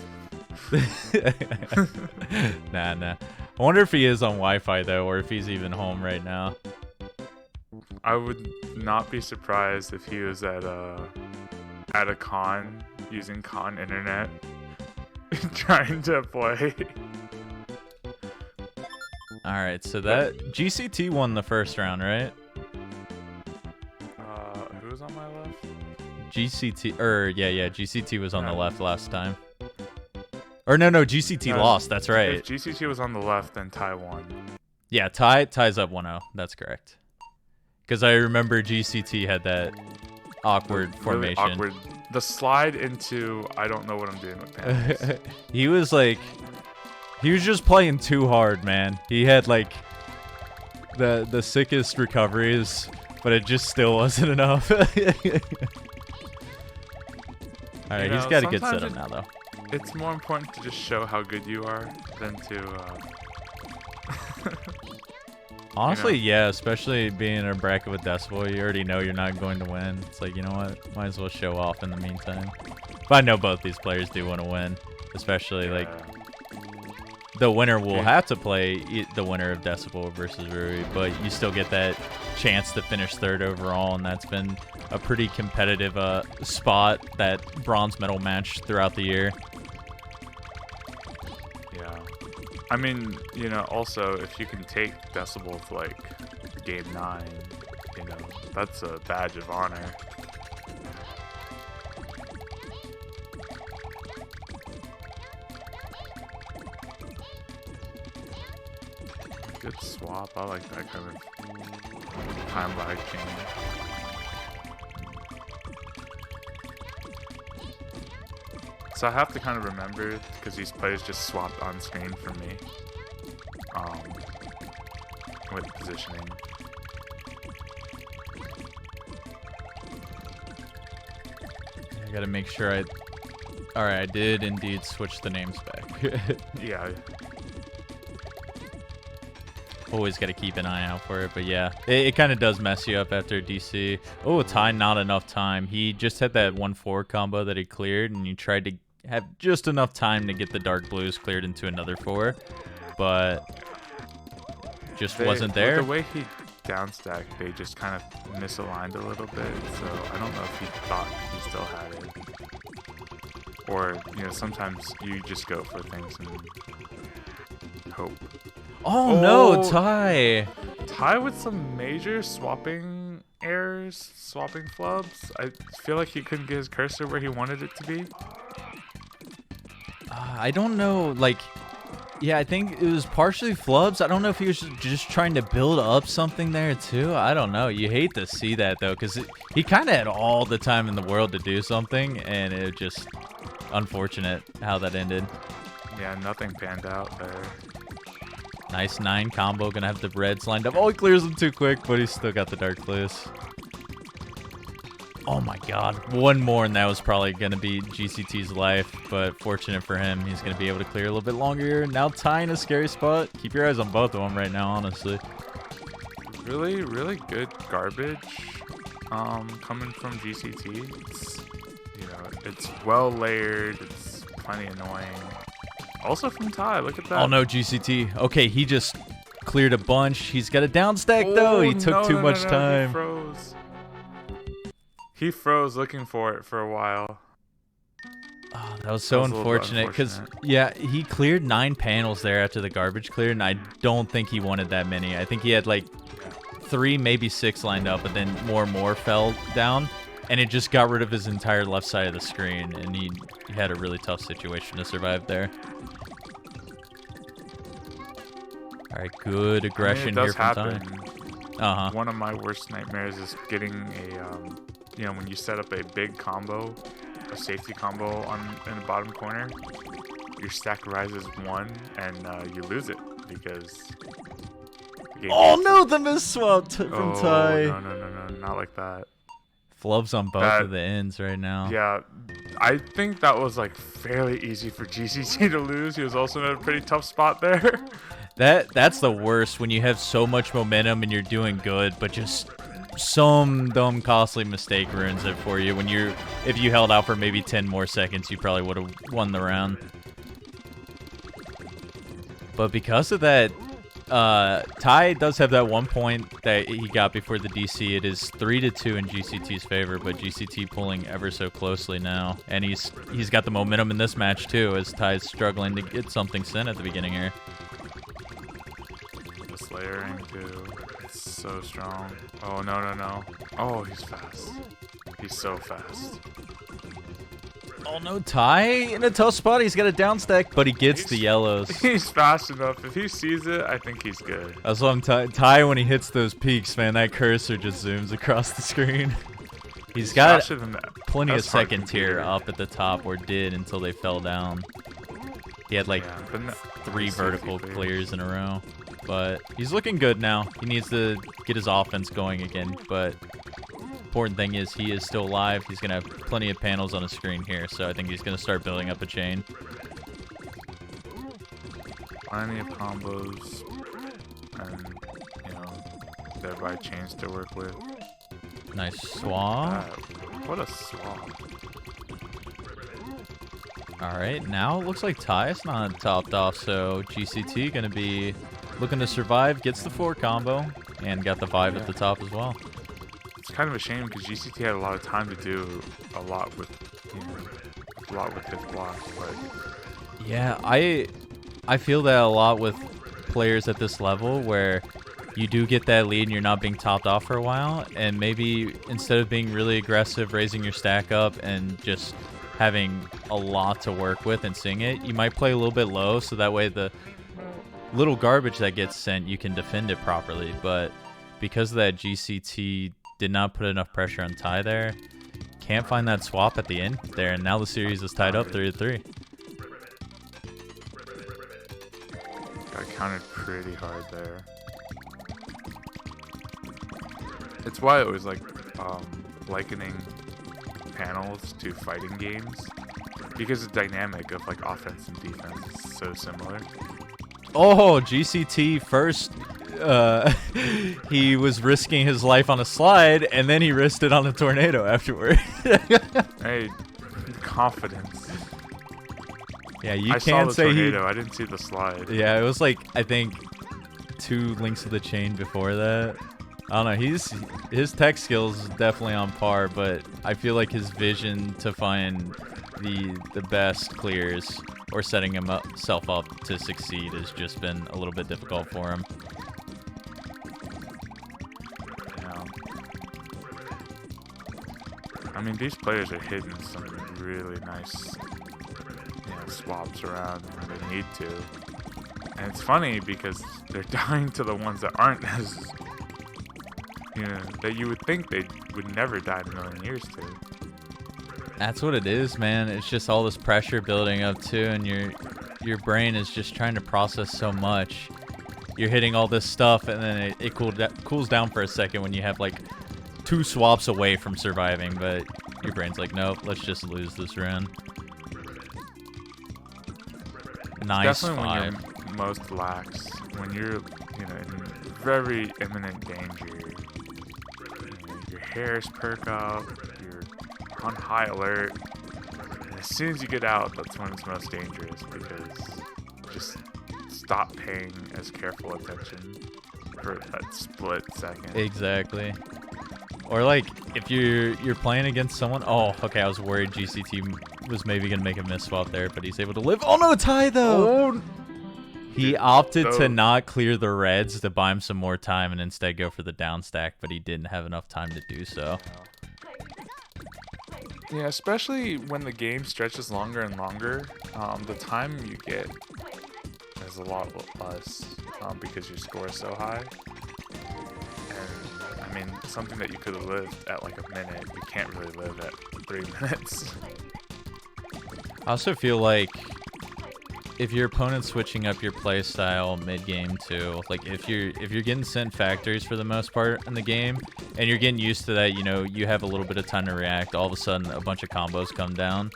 Nah. I wonder if he is on Wi-Fi though, or if he's even home right now. I would not be surprised if he was at a con using con internet. Trying to play. Alright, so that GCT won the first round, right? Who was on my left? GCT was on the left last time. Or no, GCT lost, that's right. If GCT was on the left, then Tai won. Yeah, ties up 1-0. That's correct. Because I remember GCT had that awkward Really formation. awkward. The slide into I don't know what I'm doing with panels. He was like, he was just playing too hard, man. He had like the sickest recoveries, but it just still wasn't enough. All right, he's got a good setup now, though. It's more important to just show how good you are than to. Honestly, yeah, especially being in a bracket with Decibel, you already know you're not going to win. It's like, you know what? Might as well show off in the meantime. But I know both these players do want to win, especially like the winner will have to play the winner of Decibel versus Rui, but you still get that chance to finish third overall, and that's been a pretty competitive spot, that bronze medal match throughout the year. Yeah. I mean, you know, also, if you can take Decibel to, like, game 9, you know, that's a badge of honor. Good swap. I like that kind of time lag change. So I have to kind of remember, because these players just swapped on screen for me, with positioning. I gotta make sure Alright, I did indeed switch the names back. Yeah. Always gotta keep an eye out for it, but yeah. It kind of does mess you up after DC. Oh, Ty, not enough time. He just had that 1-4 combo that he cleared, and you tried to have just enough time to get the dark blues cleared into another 4, but just wasn't there. The way he downstacked, they just kind of misaligned a little bit, so I don't know if he thought he still had it. Or, you know, sometimes you just go for things and hope. Oh no, Ty! Ty with some major swapping errors, swapping flubs. I feel like he couldn't get his cursor where he wanted it to be. I don't know, like, yeah, I think it was partially flubs. I don't know if he was just trying to build up something there too. I don't know. You hate to see that though, because he kind of had all the time in the world to do something, and it just unfortunate how that ended. Yeah, nothing panned out there. Nice 9 combo, gonna have the reds lined up. Oh, he clears them too quick, but he's still got the dark blues. Oh my god, one more and that was probably gonna be GCT's life, but fortunate for him, he's gonna be able to clear a little bit longer here. Now Ty in a scary spot. Keep your eyes on both of them right now, honestly. Really, really good garbage coming from GCT. It's, you know, it's well layered, it's plenty annoying. Also from Ty, look at that. Oh no, GCT. Okay, he just cleared a bunch. He's got a down stack though. He took too much time. He froze. He froze looking for it for a while. Oh, that was so unfortunate because, yeah, he cleared 9 panels there after the garbage cleared, and I don't think he wanted that many. I think he had like 3, maybe 6 lined up, but then more fell down, and it just got rid of his entire left side of the screen, and he had a really tough situation to survive there. All right, good aggression here from Ty. One of my worst nightmares is getting a, you know, when you set up a big combo, a safety combo in the bottom corner, your stack rises 1 and you lose it because. Oh no, the miss swap from Ty. No, not like that. Flubs on both of the ends right now. Yeah, I think that was like fairly easy for GCT to lose. He was also in a pretty tough spot there. That's the worst, when you have so much momentum and you're doing good, but just some dumb costly mistake ruins it for you. If you held out for maybe 10 more seconds, you probably would have won the round. But because of that, Ty does have that 1 point that he got before the DC. It is 3-2 in GCT's favor, but GCT pulling ever so closely now, and he's got the momentum in this match too, as Ty's struggling to get something sent at the beginning here. This layering too, it's so strong. Oh no. Oh, he's fast. He's so fast. Oh no, Ty in a tough spot. He's got a down stack, but he gets the yellows. He's fast enough. If he sees it, I think he's good. That's what I'm Ty, when he hits those peaks, man, that cursor just zooms across the screen. He's got plenty of second tier up at the top, or did until they fell down. He had like 3 vertical clears in a row. But he's looking good now. He needs to get his offense going again, but important thing is he is still alive. He's going to have plenty of panels on the screen here, so I think he's going to start building up a chain. Plenty of combos and, you know, thereby chains to work with. Nice swap. What a swap. Alright, now it looks like Ty's not topped off, so GCT going to be looking to survive, gets the 4 combo, and got the 5 at the top as well. It's kind of a shame because GCT had a lot of time to do a lot with, you know, his block, but yeah, I feel that a lot with players at this level where you do get that lead and you're not being topped off for a while, and maybe instead of being really aggressive, raising your stack up and just having a lot to work with and seeing it, you might play a little bit low so that way the little garbage that gets sent, you can defend it properly. But because of that, GCT did not put enough pressure on Ty there. Can't find that swap at the end there, and now the series is tied up 3-3. Got counted pretty hard there. It's why I always like likening panels to fighting games, because the dynamic of like offense and defense is so similar. Oh, GCT first, he was risking his life on a slide, and then he risked it on a tornado afterward. Hey, confidence. Yeah, you I can't saw the say tornado. I didn't see the slide. Yeah, it was like, I think 2 links of the chain before that. I don't know, his tech skills is definitely on par, but I feel like his vision to find the best clears or setting himself up to succeed has just been a little bit difficult for him. Yeah. I mean, these players are hitting some really nice, you know, swaps around when they need to. And it's funny because they're dying to the ones that aren't as, you know, that you would think they would never die in a million years to. That's what it is, man. It's just all this pressure building up too, and your brain is just trying to process so much. You're hitting all this stuff, and then it cools down for a second when you have like 2 swaps away from surviving, but your brain's like, nope, let's just lose this round. Nice. Definitely 5. When you're most lax, when you're, you know, in very imminent danger, you know, your hairs perk up, you're on high alert, and as soon as you get out, that's when it's most dangerous, because just stop paying as careful attention for that split second. Exactly. Or like if you're playing against someone. Oh, okay. I was worried GCT was maybe gonna make a miss swap there, but he's able to live. Oh no, Ty though. Oh. He opted to not clear the reds to buy him some more time and instead go for the down stack, but he didn't have enough time to do so. Yeah, especially when the game stretches longer and longer, the time you get is a lot less because your score is so high. And I mean, something that you could have lived at like a minute, you can't really live at 3 minutes. I also feel like if your opponent's switching up your play style mid-game too, like if you're getting sent factories for the most part in the game, and you're getting used to that, you know, you have a little bit of time to react, all of a sudden a bunch of combos come down,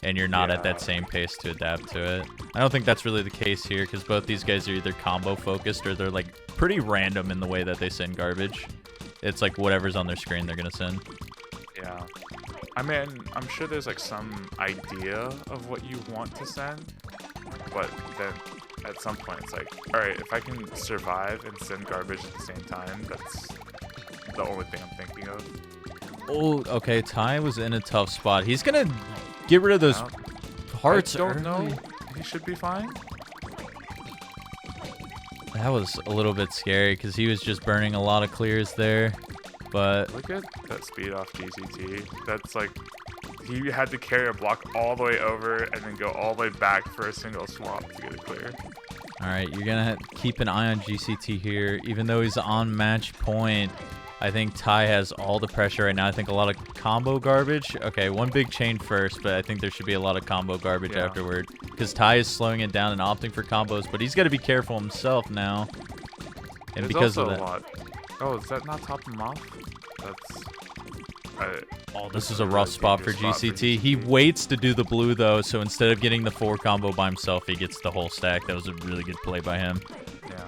and you're not at that same pace to adapt to it. I don't think that's really the case here, because both these guys are either combo focused or they're like pretty random in the way that they send garbage. It's like whatever's on their screen they're gonna send. Yeah. I mean, I'm sure there's like some idea of what you want to send, but then at some point it's like, alright, if I can survive and send garbage at the same time, that's the only thing I'm thinking of. Oh, okay, Ty was in a tough spot. He's gonna get rid of those hearts. I don't know. He should be fine. That was a little bit scary because he was just burning a lot of clears there. But look at that speed off GCT. That's like He had to carry a block all the way over and then go all the way back for a single swap to get it clear. All right, you're gonna keep an eye on GCT here, even though he's on match point. I think Ty has all the pressure right now. I think a lot of combo garbage. Okay, one big chain first, but I think there should be a lot of combo garbage afterward. Because Ty is slowing it down and opting for combos, but he's got to be careful himself now. And There's because also of that. a lot. Oh, is that not top him off? That's... Oh, this is a rough spot for GCT. He waits to do the blue, though, so instead of getting the 4 combo by himself, he gets the whole stack. That was a really good play by him. Yeah.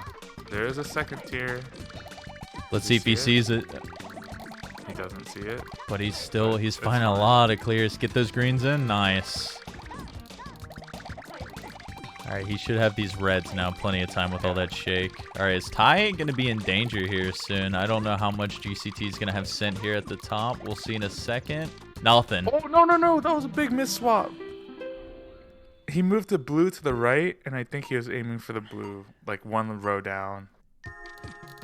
There is a second tier. Let's see if he sees it. He doesn't see it. But he's finding a lot of clears. Get those greens in. Nice. All right, he should have these reds now. Plenty of time with all that shake. All right, is Ty going to be in danger here soon? I don't know how much GCT is going to have sent here at the top. We'll see in a second. Nothing. Oh, no. That was a big miss swap. He moved the blue to the right, and I think he was aiming for the blue, like one row down.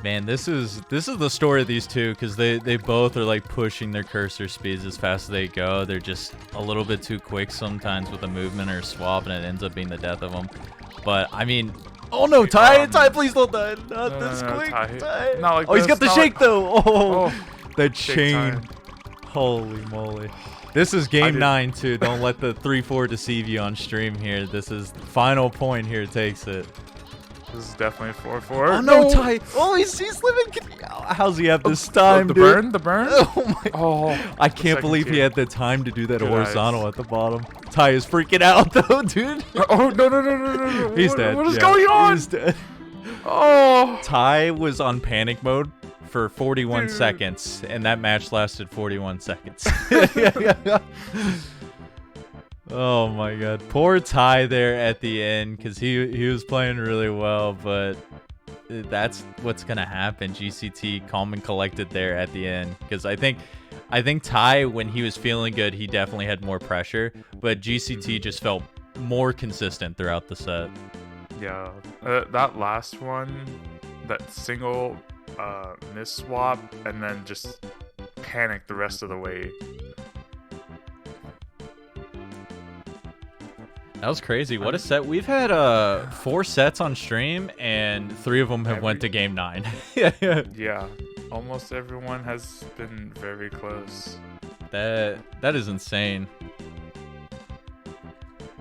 Man, this is the story of these two, because they both are like pushing their cursor speeds as fast as they go. They're just a little bit too quick sometimes with a movement or a swap, and it ends up being the death of them. But I mean, oh no, Ty, please don't die. Not this quick. Ty. Not like oh, he's got the shake though. Oh, that chain. Time. Holy moly. This is game 9 too. Don't let the 3-4 deceive you on stream here. This is the final point here. Takes it. This is definitely 4-4. Oh no, Ty! Oh, he's living. How's he have this time, the dude? The burn. Oh my! Oh, I can't believe he had the time to do that horizontal at the bottom. Ty is freaking out though, dude. Oh no! He's dead. What is going on? He's dead. Oh! Ty was on panic mode for 41 seconds, and that match lasted 41 seconds. Oh my god. Poor Ty there at the end, because he was playing really well, but that's what's going to happen. GCT calm and collected there at the end, because I think Ty, when he was feeling good, he definitely had more pressure, but GCT just felt more consistent throughout the set. Yeah. That last one, that single miss swap, and then just panic the rest of the way. That was crazy. What a set. We've had 4 sets on stream, and 3 of them have went to game 9. Yeah. Almost everyone has been very close. That is insane.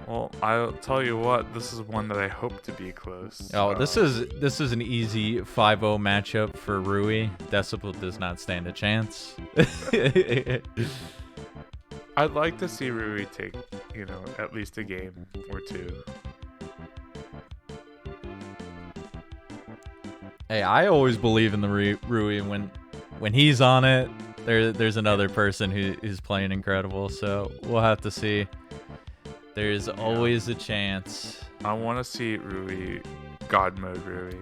Well, I'll tell you what, this is one that I hope to be close. Oh, this is an easy 5-0 matchup for Rui. Decibel does not stand a chance. I'd like to see Rui take, at least a game or 2. Hey, I always believe in the Rui. When he's on it, there's another person who's playing incredible. So we'll have to see. There's always a chance. I want to see Rui, God mode Rui.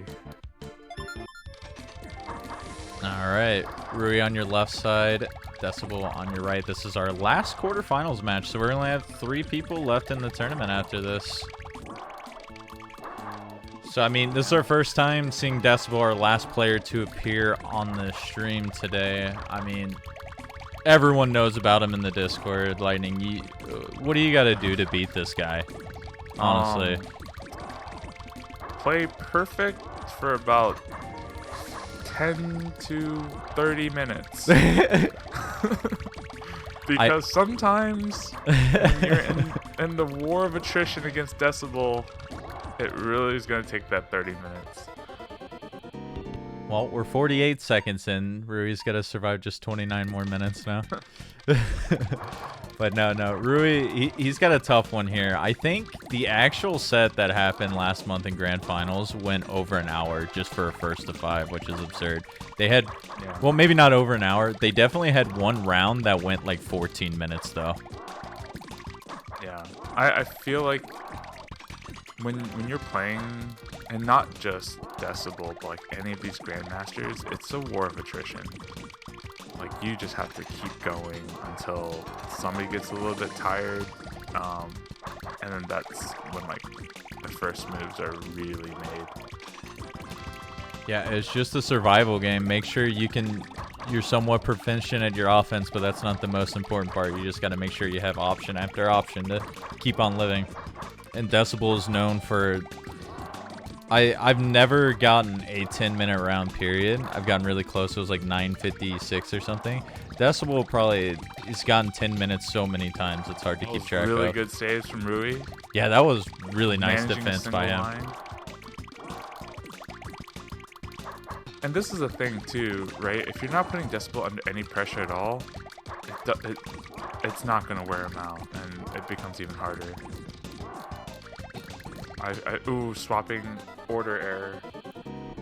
All right, Rui on your left side, Decibel on your right. This is our last quarterfinals match, so we only have 3 people left in the tournament after this. So, I mean, this is our first time seeing Decibel, our last player to appear on the stream today. I mean, everyone knows about him in the Discord. Lightning, what do you got to do to beat this guy? Honestly. Play perfect for about 10 to 30 minutes. Because sometimes when you're in the war of attrition against Decibel, it really is going to take that 30 minutes. Well, we're 48 seconds in. Rui's got to survive just 29 more minutes now. But no, Rui, he's got a tough one here. I think the actual set that happened last month in Grand Finals went over an hour just for a first to 5, which is absurd. They had, well, maybe not over an hour. They definitely had one round that went like 14 minutes, though. Yeah, I feel like when you're playing, and not just Decibel, but like any of these Grandmasters, it's a war of attrition. Like, you just have to keep going until somebody gets a little bit tired, and then that's when like the first moves are really made. Yeah, it's just a survival game. Make sure you can you're somewhat proficient at your offense, but that's not the most important part. You just got to make sure you have option after option to keep on living. And Decibel is known for... I've never gotten a 10-minute round period. I've gotten really close. It was like 9:56 or something. Decibel probably has gotten 10 minutes so many times it's hard to keep track really of. good saves from Rui. Yeah, that was really nice Managing defense by him. line. And this is a thing too, right? If you're not putting Decibel under any pressure at all, it's not going to wear him out, and it becomes even harder. Ooh, swapping order error.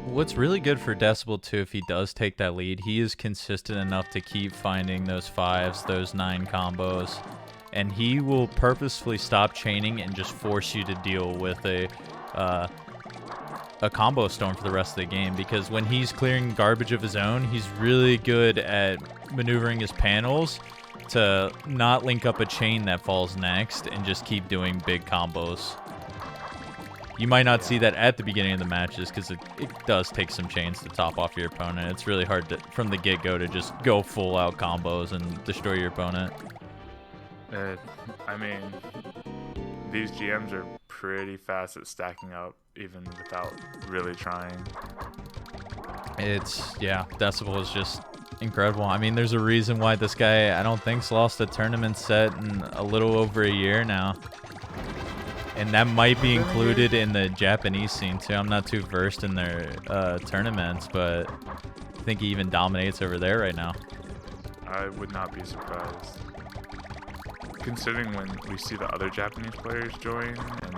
What's really good for Decibel too, if he does take that lead, he is consistent enough to keep finding those 5s, those 9 combos, and he will purposefully stop chaining and just force you to deal with a combo storm for the rest of the game, because when he's clearing garbage of his own, he's really good at maneuvering his panels to not link up a chain that falls next and just keep doing big combos. You might not see that at the beginning of the matches because it does take some chains to top off your opponent. It's really hard to, from the get-go, to just go full out combos and destroy your opponent. I mean, these GMs are pretty fast at stacking up even without really trying. Yeah, Decibel is just incredible. I mean, there's a reason why this guy, I don't think's lost a tournament set in a little over a year now. And that might be included in the Japanese scene too. I'm not too versed in their tournaments, but I think he even dominates over there right now. I would not be surprised. Considering when we see the other Japanese players join, and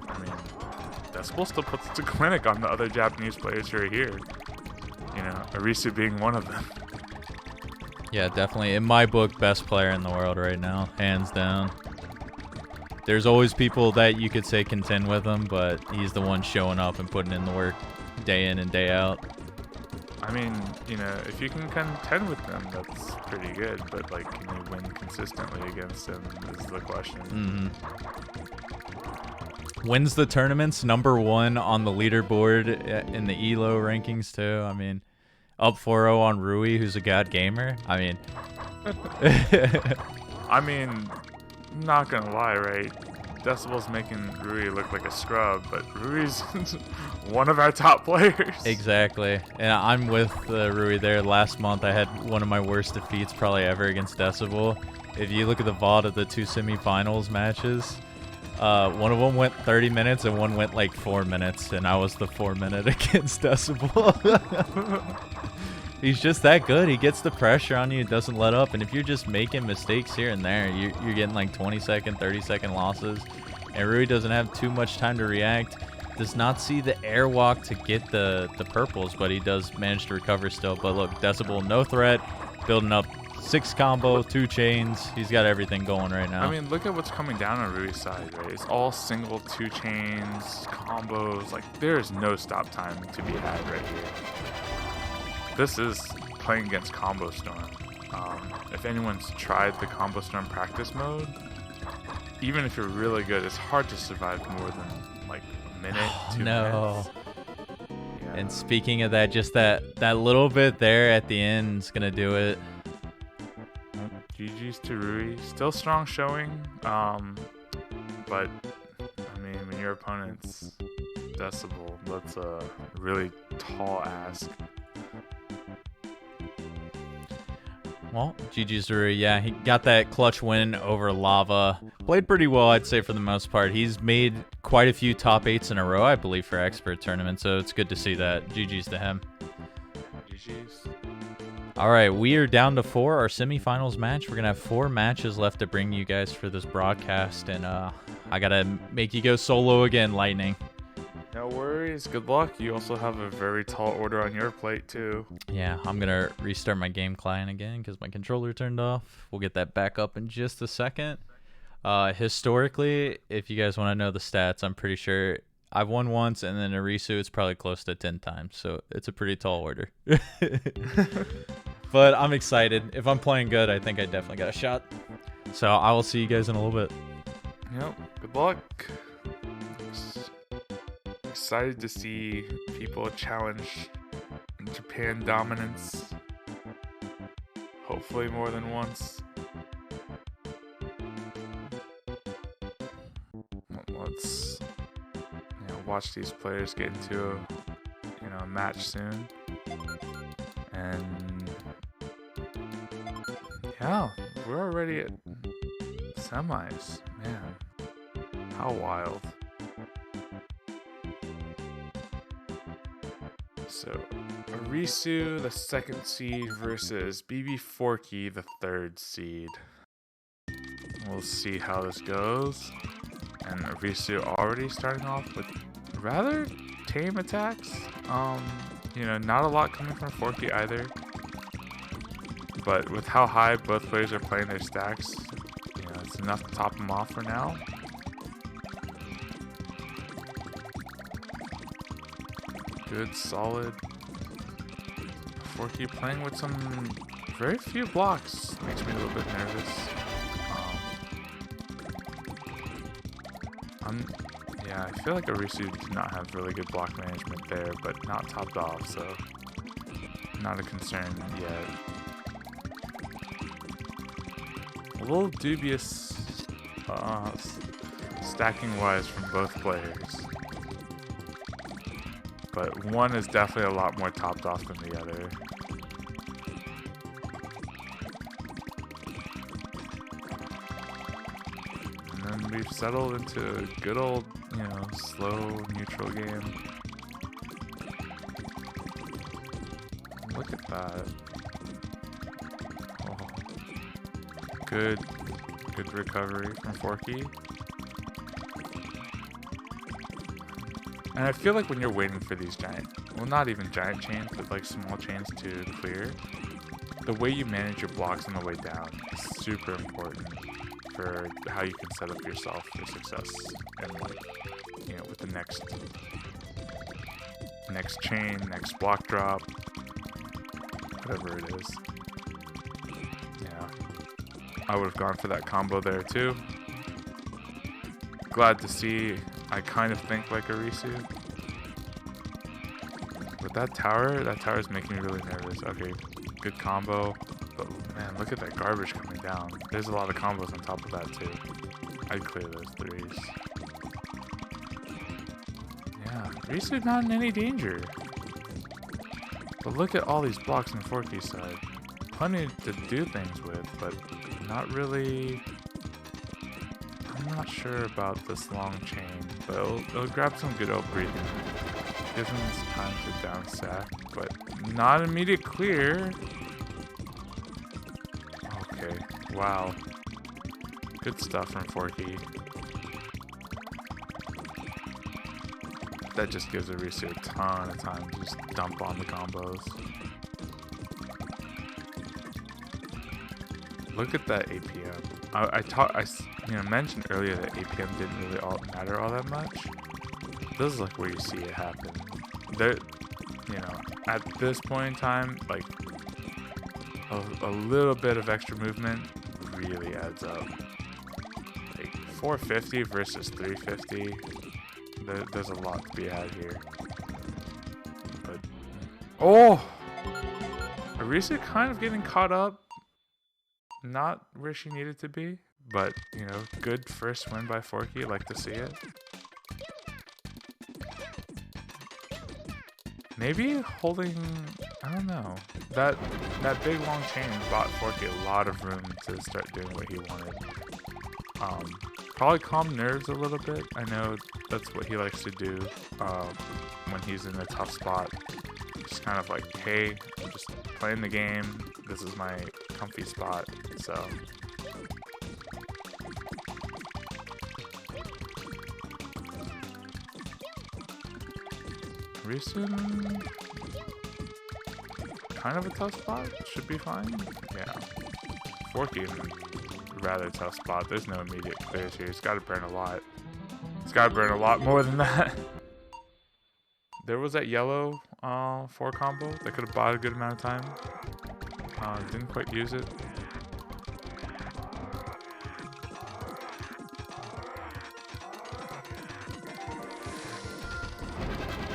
I mean, Decibel still puts the clinic on the other Japanese players who are here. You know, Arisu being one of them. Yeah, definitely. In my book, best player in the world right now, hands down. There's always people that you could say contend with him, but he's the one showing up and putting in the work day in and day out. I mean, you know, if you can contend with them, that's pretty good. But, like, can you win consistently against him is the question. Wins the tournaments, #1 on the leaderboard in the ELO rankings, too. I mean, up 4-0 on Rui, who's a god gamer. I mean... I mean... Not gonna lie, right? Decibel's making Rui look like a scrub, but Rui's one of our top players. Exactly. And I'm with Rui there. Last month, I had one of my worst defeats probably ever against Decibel. If you look at the VOD of the 2 semifinals matches, one of them went 30 minutes and one went like 4 minutes, and I was the 4-minute against Decibel. He's just that good. He gets the pressure on you, doesn't let up. And if you're just making mistakes here and there, you're getting like 20-second, 30-second losses. And Rui doesn't have too much time to react. Does not see the airwalk to get the purples, but he does manage to recover still. But look, Decibel, no threat, building up 6 combo, 2 chains. He's got everything going right now. I mean, look at what's coming down on Rui's side, right? It's all single 2 chains, combos. Like, there is no stop time to be had right here. This is playing against Combo Storm. If anyone's tried the Combo Storm practice mode, even if you're really good, it's hard to survive more than like a minute, 2 minutes. Yeah. And speaking of that, just that little bit there at the end is gonna do it. GG's to Rui. Still strong showing, but I mean, when your opponent's Decibel, that's a really tall ask. Well, GG's Rui, yeah, he got that clutch win over Lava. Played pretty well, I'd say, for the most part. He's made quite a few top 8s in a row, I believe, for expert tournaments, so it's good to see that. GG's to him. GG's. All right, we are down to 4, our semifinals match. We're going to have 4 matches left to bring you guys for this broadcast, and I got to make you go solo again, Lightning. No worries. Good luck. You also have a very tall order on your plate, too. Yeah, I'm going to restart my game client again because my controller turned off. We'll get that back up in just a second. Historically, if you guys want to know the stats, I'm pretty sure I've won once, and then Arisu, it's probably close to 10 times. So it's a pretty tall order. But I'm excited. If I'm playing good, I think I definitely got a shot. So I will see you guys in a little bit. Yep. Good luck. Excited to see people challenge Japan dominance. hopefully more than once. Let's watch these players get into a match soon. And yeah, we're already at semis. Man, how wild. So, Arisu, the 2nd seed, versus BB Forky, the 3rd seed. We'll see how this goes. And Arisu already starting off with rather tame attacks. Not a lot coming from Forky either. But with how high both players are playing their stacks, it's enough to top them off for now. Good, solid. Forky playing with some very few blocks makes me a little bit nervous. I feel like Arisu did not have really good block management there, but not topped off, so not a concern yet. A little dubious stacking-wise from both players. But one is definitely a lot more topped off than the other. And then we've settled into a good old, slow, neutral game. Look at that. Oh. Good recovery from Forky. And I feel like when you're waiting for these not even giant chains, but like small chains to clear, the way you manage your blocks on the way down is super important for how you can set up yourself for success and with the next chain, next block drop, whatever it is. Yeah, I would have gone for that combo there too. Glad to see I kind of think like Arisu. But that tower is making me really nervous. Okay, good combo. But man, look at that garbage coming down. There's a lot of combos on top of that too. I'd clear those 3s. Yeah, Arisu not in any danger. But look at all these blocks on the Forky side. Plenty to do things with, but not really. I'm not sure about this long chain, but it'll grab some good old breathing. Gives him some time to down sack, but not immediate clear. Okay, wow. Good stuff from Forky. That just gives Arisu a ton of time to just dump on the combos. Look at that APM. I mentioned earlier that APM didn't really matter all that much. This is like where you see it happen. There, at this point in time, like a little bit of extra movement really adds up. Like 450 versus 350. There's a lot to be had here. But Arisu kind of getting caught up. Not where she needed to be, but good first win by Forky. Like to see it. Maybe holding, I don't know. That big long chain bought Forky a lot of room to start doing what he wanted. Probably calm nerves a little bit. I know that's what he likes to do when he's in a tough spot. Just kind of like, hey, I'm just playing the game. This is my comfy spot. So Arisu, kind of a tough spot. Should be fine. Yeah. Forky, rather tough spot. There's no immediate clears here. He's got to burn a lot. He's got to burn a lot more than that. There was that yellow 4 combo that could have bought a good amount of time. Didn't quite use it.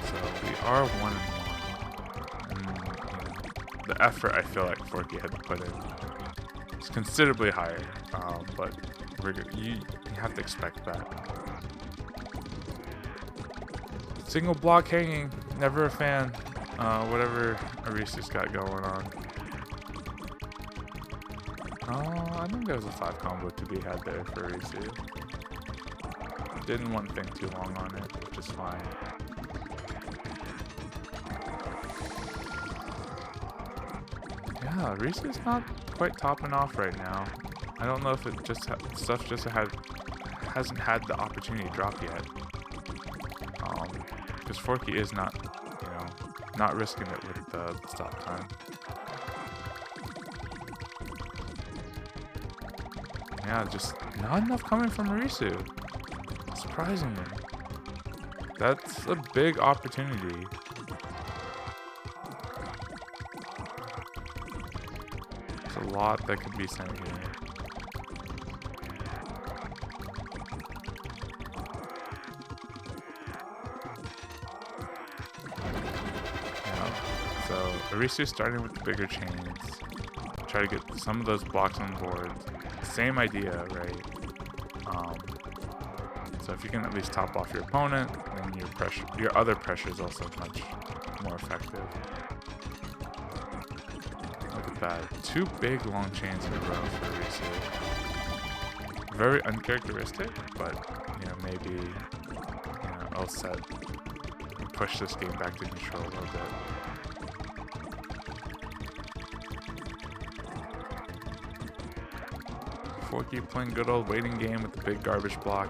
So we are 1-1. The effort I feel like Forky had to put in It's considerably higher, but you have to expect that. Single block hanging, never a fan. Whatever Arisu's got going on. I think there was a 5 combo to be had there for Arisu. Didn't want to think too long on it, which is fine. Yeah, Arisu's not quite topping off right now. I don't know if it just stuff just hasn't had the opportunity to drop yet. Because Forky is not, not risking it with the stop time. Yeah, just not enough coming from Arisu. Surprisingly. That's a big opportunity. There's a lot that could be sent here. So Arisu's starting with the bigger chains. Try to get some of those blocks on board. Same idea, right? So if you can at least top off your opponent, then your other pressure is also much more effective. Look at that. 2 big long chains in a row for Arisu. Very uncharacteristic, but maybe I'll set and push this game back to control a little bit. Forky playing good old waiting game with the big garbage block.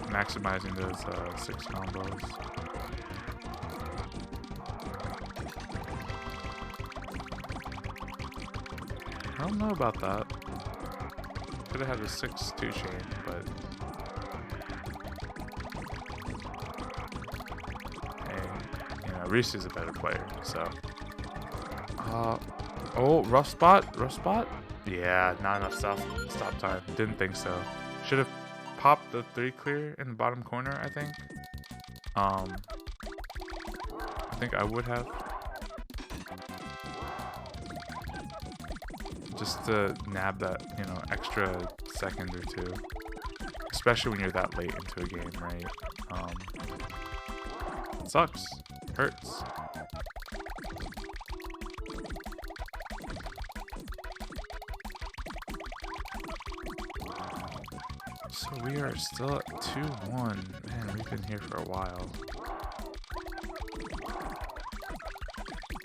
Maximizing those 6 combos. I don't know about that. Could have had a 6-2 chain, but hey, Reese a better player, so. Oh, rough spot? Yeah, not enough stop time. Didn't think so. Should have popped the 3 clear in the bottom corner, I think. I think I would have. Just to nab that, extra second or 2. Especially when you're that late into a game, right? It sucks. Hurts. So we are still at 2-1. Man, we've been here for a while.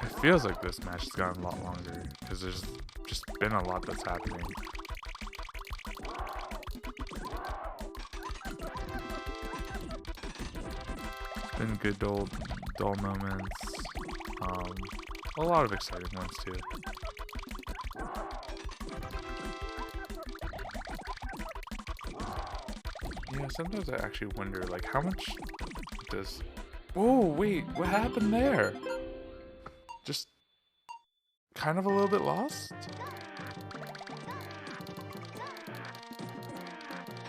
It feels like this match has gotten a lot longer because there's just been a lot that's happening. It's been good old dull moments. A lot of exciting ones too. Sometimes I actually wonder, like, how much does... Whoa, wait, what happened there? Just kind of a little bit lost?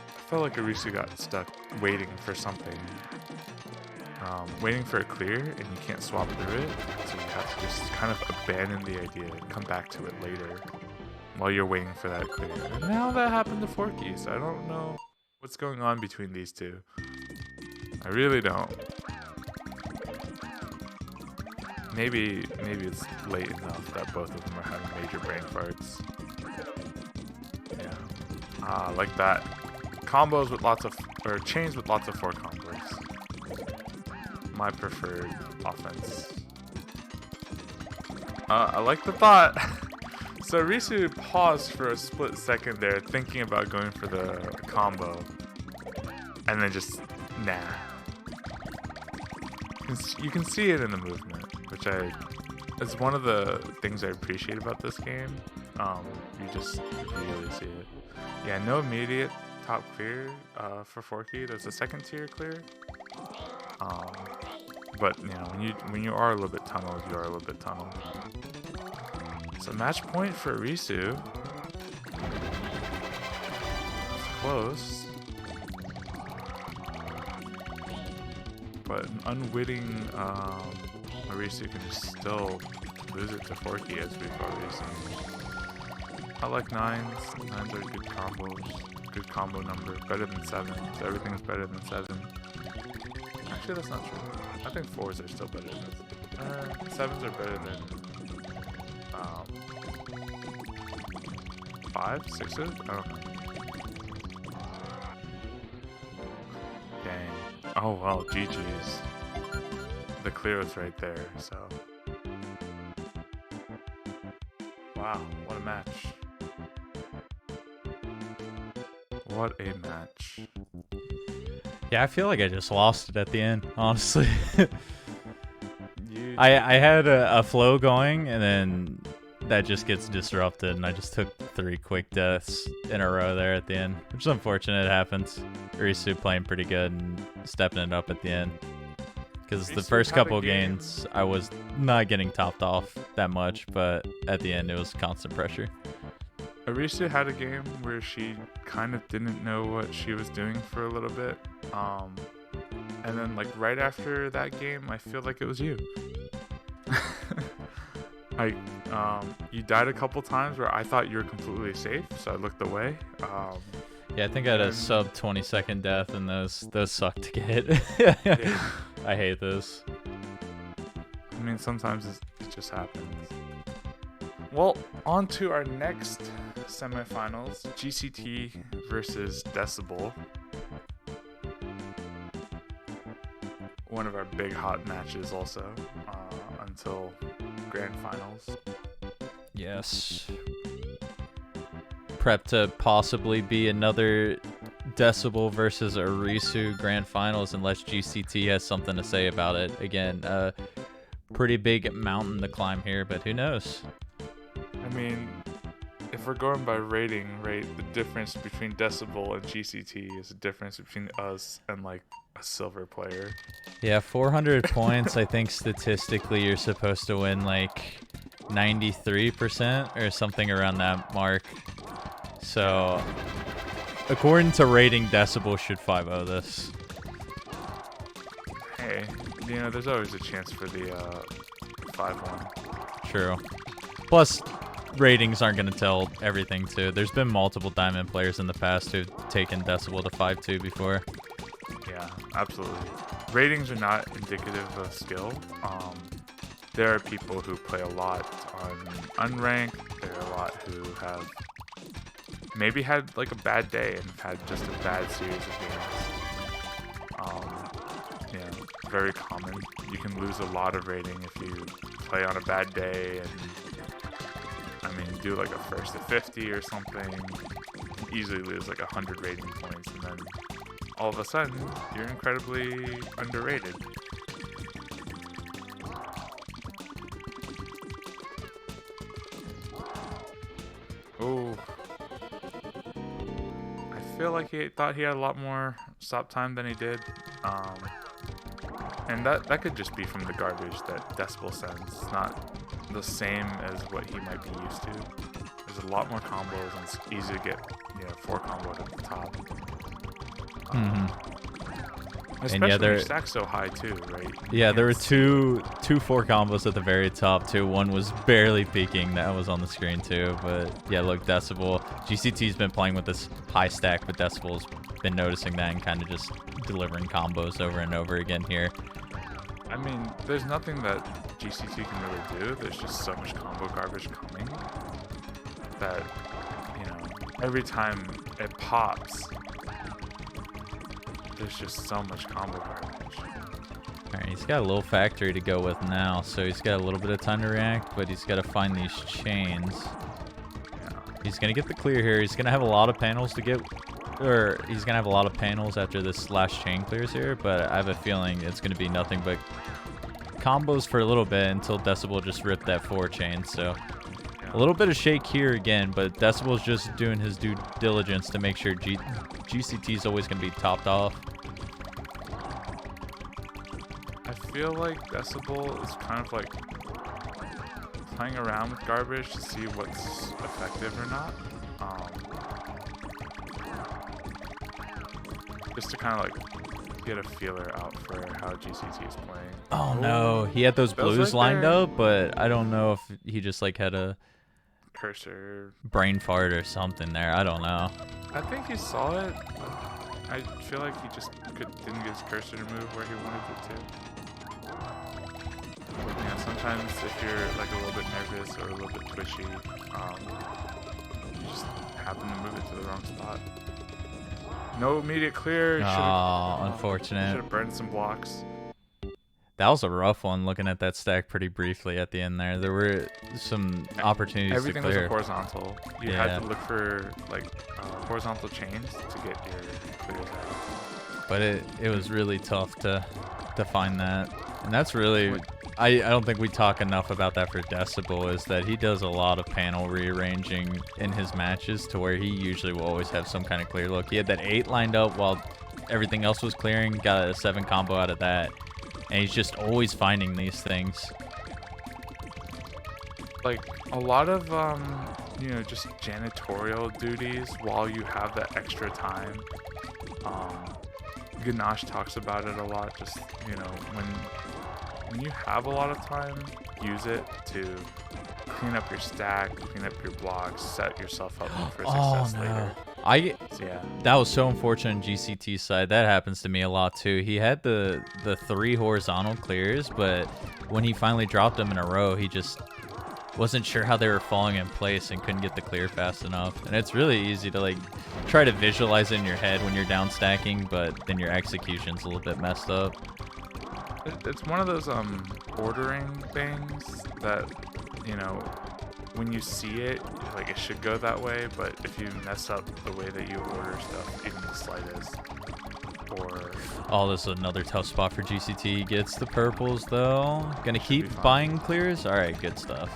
I felt like Arisu got stuck waiting for something. Waiting for a clear, and you can't swap through it, so you have to just kind of abandon the idea and come back to it later while you're waiting for that clear. And now that happened to Forky, so I don't know what's going on between these two. I really don't. Maybe it's late enough that both of them are having major brain farts. Yeah. Like that. Combos with lots of, or chains with lots of 4 combos. My preferred offense. I like the thought. So Risu paused for a split second there, thinking about going for the combo, and then just nah. You can see it in the movement, which it's one of the things I appreciate about this game. You just really see it. Yeah, no immediate top clear for Forky. There's a second tier clear. But when you are a little bit tunneled, you are a little bit tunneled. So match point for Risu. It's close. But an unwitting Arisu can still lose it to Forky, as we've already seen. I like 9s. 9s are good combos. Good combo number. Better than 7s. Everything's better than 7. Actually, that's not true. I think 4s are still better than 7s are better than 5, 6s? I don't know. Dang. Oh well, GG's. The clear was right there, so. Wow, what a match. What a match. Yeah, I feel like I just lost it at the end, honestly. I had a flow going, and then that just gets disrupted, and I just took 3 quick deaths in a row there at the end, which is unfortunate. It happens. Risu playing pretty good and stepping it up at the end. Because the first couple of games, I was not getting topped off that much, but at the end, it was constant pressure. Arisu had a game where she kind of didn't know what she was doing for a little bit. And then, like, right after that game, I feel like it was you. You died a couple times where I thought you were completely safe, so I looked away. Yeah, I think I had a sub 20-second death, and those suck to get. Yeah. I hate this. I mean, sometimes it just happens. Well, on to our next semifinals, GCT versus Decibel. One of our big hot matches also, until grand finals. Yes. Prep to possibly be another Decibel versus Arisu grand finals, unless GCT has something to say about it. Again, pretty big mountain to climb here, but who knows? I mean, if we're going by rating, right, the difference between Decibel and GCT is the difference between us and, like, a silver player. Yeah, 400 points. I think statistically you're supposed to win like 93% or something around that mark. So, according to rating, Decibel should 5-0 this. Hey, you know, there's always a chance for the 5-1. True. Plus, ratings aren't going to tell everything, too. There's been multiple Diamond players in the past who've taken Decibel to 5-2 before. Yeah, absolutely. Ratings are not indicative of skill. There are people who play a lot on unranked. There are a lot who have maybe had like a bad day and had just a bad series of games. Yeah, very common. You can lose a lot of rating if you play on a bad day and, I mean, do like a first to 50 or something. You can easily lose like 100 rating points, and then all of a sudden, you're incredibly underrated. Oh, I feel like he thought he had a lot more stop time than he did. And that could just be from the garbage that Decibel sends. It's not the same as what he might be used to. There's a lot more combos, and it's easy to get, 4 combos at the top. Especially when you stack so high too, right? Yeah, there were two 4 combos at the very top too. One was barely peaking, that was on the screen too. But yeah, look, Decibel. GCT's been playing with this high stack, but Decibel's been noticing that and kind of just delivering combos over and over again here. I mean, there's nothing that GCT can really do. There's just so much combo garbage coming that, every time it pops, there's just so much combo garbage. Alright, he's got a little factory to go with now, so he's got a little bit of time to react, but he's got to find these chains. Yeah. He's going to get the clear here. He's going to have a lot of panels to get, or he's going to have a lot of panels after this last chain clears here, but I have a feeling it's going to be nothing but combos for a little bit until Decibel just ripped that 4 chain, so a little bit of shake here again, but Decibel's just doing his due diligence to make sure GCT is always going to be topped off. I feel like Decibel is kind of like playing around with garbage to see what's effective or not. Just to kind of like get a feeler out for how GCT is playing. Oh no, he had those Bill's blues right lined there. up, but I don't know if he just like had a Cursor. brain fart or something there. I don't know. I think he saw it. I feel like he just didn't get his cursor to move where he wanted it to. Yeah, sometimes if you're like a little bit nervous or a little bit twitchy, you just happen to move it to the wrong spot. No immediate clear. Oh, unfortunate. Should have burned some blocks. That was a rough one, looking at that stack pretty briefly at the end there. There were some opportunities Everything to clear. was a horizontal. You had to look for like horizontal chains to get your clears out. But it was really tough to find that. And that's really... I don't think we talk enough about that for Decibel, is that he does a lot of panel rearranging in his matches to where he usually will always have some kind of clear look. He had that 8 lined up while everything else was clearing, got a 7 combo out of that. And he's just always finding these things. Like a lot of just janitorial duties while you have that extra time. Ganache talks about it a lot. Just when you have a lot of time, use it to clean up your stack, clean up your blocks, set yourself up for success later. That was so unfortunate on GCT's side. That happens to me a lot too. He had the 3 horizontal clears, but when he finally dropped them in a row, he just wasn't sure how they were falling in place and couldn't get the clear fast enough. And it's really easy to like try to visualize it in your head when you're down stacking, but then your execution's a little bit messed up. It's one of those ordering things that when you see it, like it should go that way, but if you mess up the way that you order stuff, even the slightest, or... Oh, this is another tough spot for GCT. He gets the purples, though. Gonna keep buying clears? Alright, good stuff.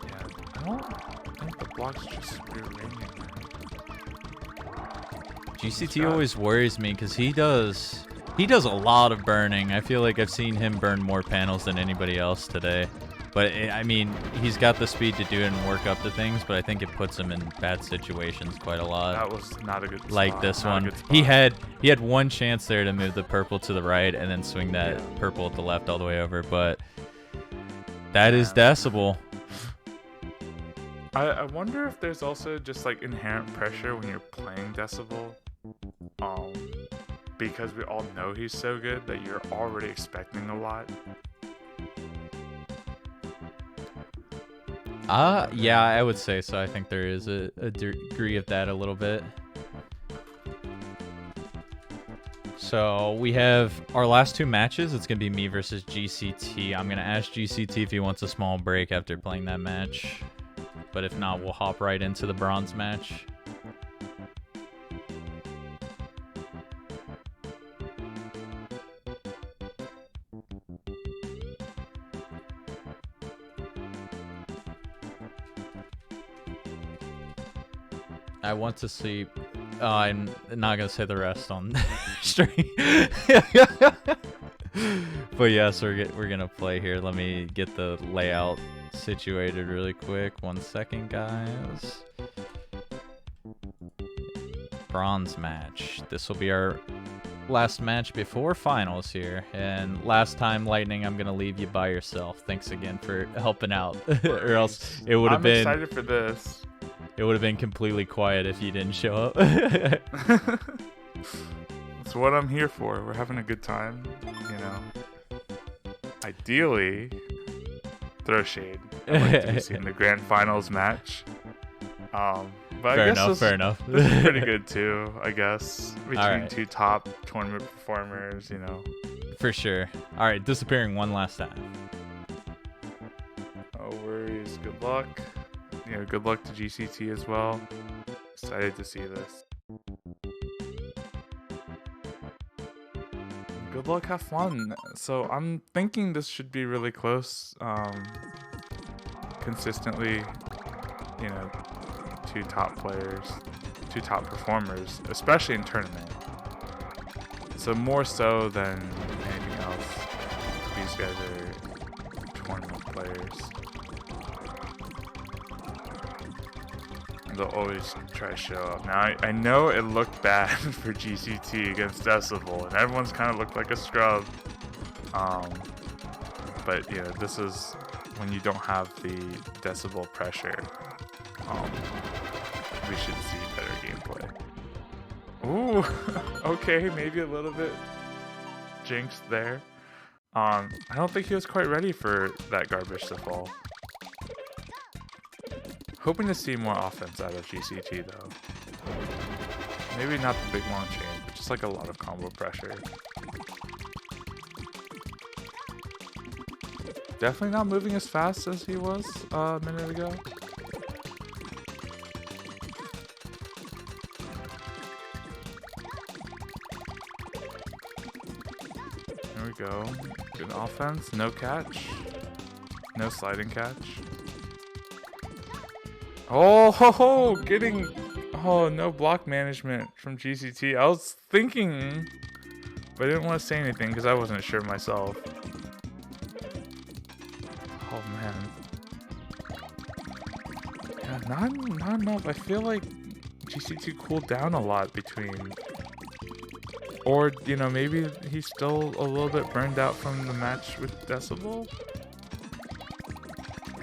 Yeah, I don't think the block's just rearranging. GCT always worries me, because he does a lot of burning. I feel like I've seen him burn more panels than anybody else today. But, I mean, he's got the speed to do it and work up to things, but I think it puts him in bad situations quite a lot. That was not a good spot. Like this one. He had one chance there to move the purple to the right and then swing that purple at the left all the way over, but that is Decibel. I wonder if there's also just, like, inherent pressure when you're playing Decibel. Because we all know he's so good that you're already expecting a lot. Yeah, I would say so. I think there is a degree of that a little bit. So we have our last 2 matches. It's going to be me versus GCT. I'm going to ask GCT if he wants a small break after playing that match. But if not, we'll hop right into the bronze match. I want to sleep. I'm not gonna say the rest on stream. But yes, we're gonna play here. Let me get the layout situated really quick. 1 second, guys. Bronze match. This will be our last match before finals here. And last time, Lightning, I'm gonna leave you by yourself. Thanks again for helping out, or else it would have been. I'm excited for this. It would have been completely quiet if you didn't show up. That's what I'm here for. We're having a good time, Ideally, throw shade. I'd like to be seeing the grand finals match. But fair enough. This is pretty good too, I guess. Between 2 top tournament performers, For sure. All right, disappearing one last time. No worries. Good luck. Good luck to GCT as well. Excited to see this. Good luck, have fun. So I'm thinking this should be really close. Consistently, 2 top players, 2 top performers, especially in tournament. So more so than anything else, these guys are tournament players. they'll always try to show up. Now, I know it looked bad for GCT against Decibel, and everyone's kind of looked like a scrub. But, you know, this is when you don't have the Decibel pressure. We should see better gameplay. Ooh, okay, maybe a little bit jinxed there. I don't think he was quite ready for that garbage to fall. Hoping to see more offense out of GCT though. Maybe not the big long chain, but just like a lot of combo pressure. Definitely not moving as fast as he was a minute ago. There we go. Good offense. No catch. No sliding catch. Oh, ho, ho, getting... Oh, no block management from GCT. I was thinking, but I didn't want to say anything because I wasn't sure myself. Oh, man. Yeah, not enough. I feel like GCT cooled down a lot between... Or, you know, maybe he's still a little bit burned out from the match with Decibel.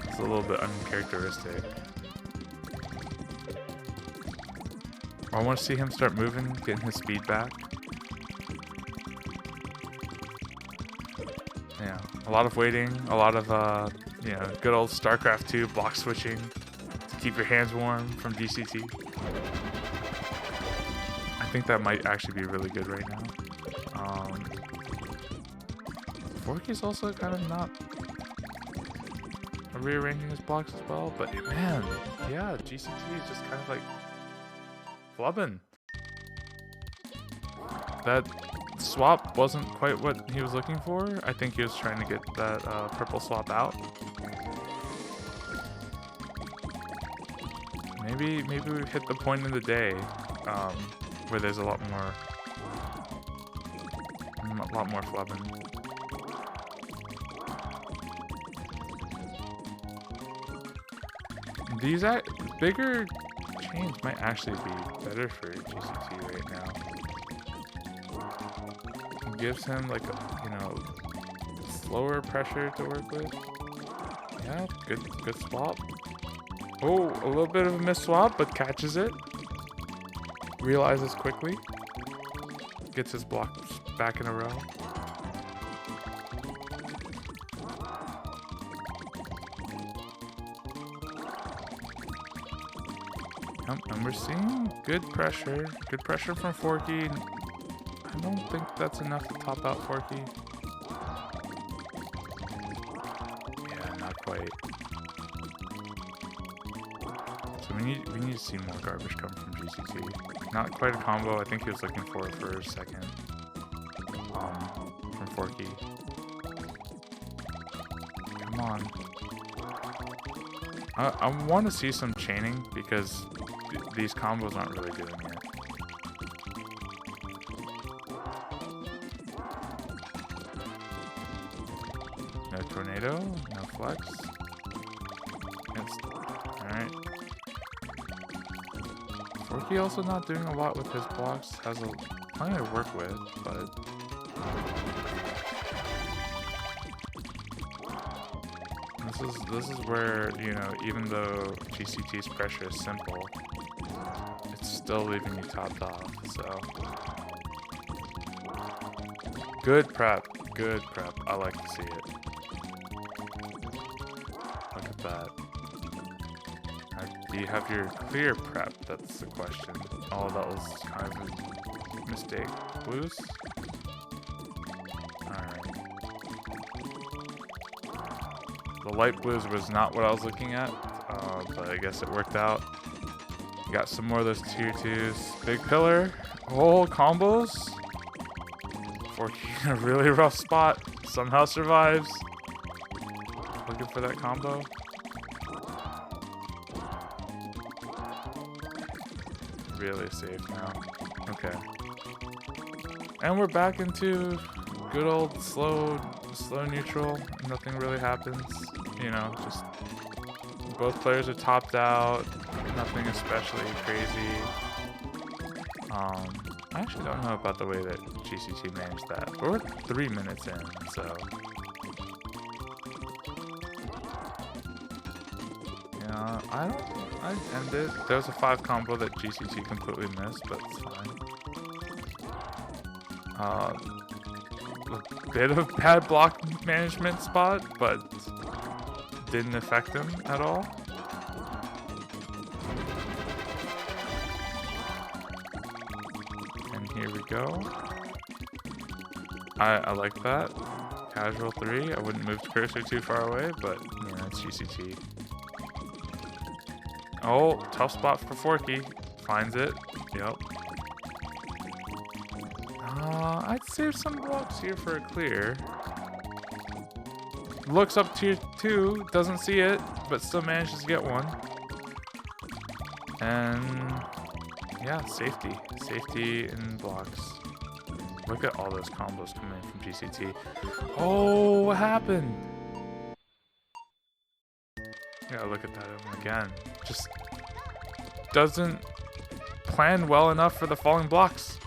It's a little bit uncharacteristic. I want to see him start moving, getting his speed back. Yeah, a lot of waiting, a lot of, you know, good old StarCraft 2 block switching to keep your hands warm from GCT. I think that might actually be really good right now. Forky's also kind of not rearranging his blocks as well, but man, yeah, GCT is just kind of like flubbing. That swap wasn't quite what he was looking for. I think he was trying to get that purple swap out. Maybe we've hit the point in the day where there's a lot more flubbing. These bigger chains might actually be better for GCT right now. It gives him like a, you know, slower pressure to work with. Yeah, good swap. Oh, a little bit of a miss swap, but catches it. Realizes quickly. Gets his blocks back in a row. And we're seeing good pressure from Forky. I don't think that's enough to top out Forky. Yeah, not quite. So we need to see more garbage come from GCT. Not quite a combo. I think he was looking for it for a second. From Forky. Come on. I want to see some chaining because these combos aren't really doing it. No tornado, no flex. Alright. Forky also not doing a lot with his blocks. Has plenty to work with, but... This is where, you know, even though GCT's pressure is simple, it's still leaving you topped off, so. Good prep. I like to see it. Look at that. Do you have your clear prep? That's the question. Oh, that was kind of a mistake. Blues? Alright. The light blues was not what I was looking at, but I guess it worked out. Got some more of those tier 2s. Big pillar. Oh, combos. Forky in a really rough spot. Somehow survives. Looking for that combo. Really safe now. Okay. And we're back into good old slow neutral. Nothing really happens. You know, just both players are topped out. Nothing especially crazy. I actually don't know about the way that GCT managed that. But we're 3 minutes in, so yeah, I'd end it. There was a 5 combo that GCT completely missed, but it's fine. A bit of bad block management spot, but didn't affect him at all. And here we go. I like that. Casual 3. I wouldn't move the cursor too far away, but you know, it's GCT. Oh, tough spot for Forky. Finds it. Yep. I'd save some blocks here for a clear. Looks up tier 2, doesn't see it, but still manages to get one. And yeah, safety. Safety in blocks. Look at all those combos coming in from GCT. Oh, what happened? Yeah, look at that again. Just doesn't plan well enough for the falling blocks.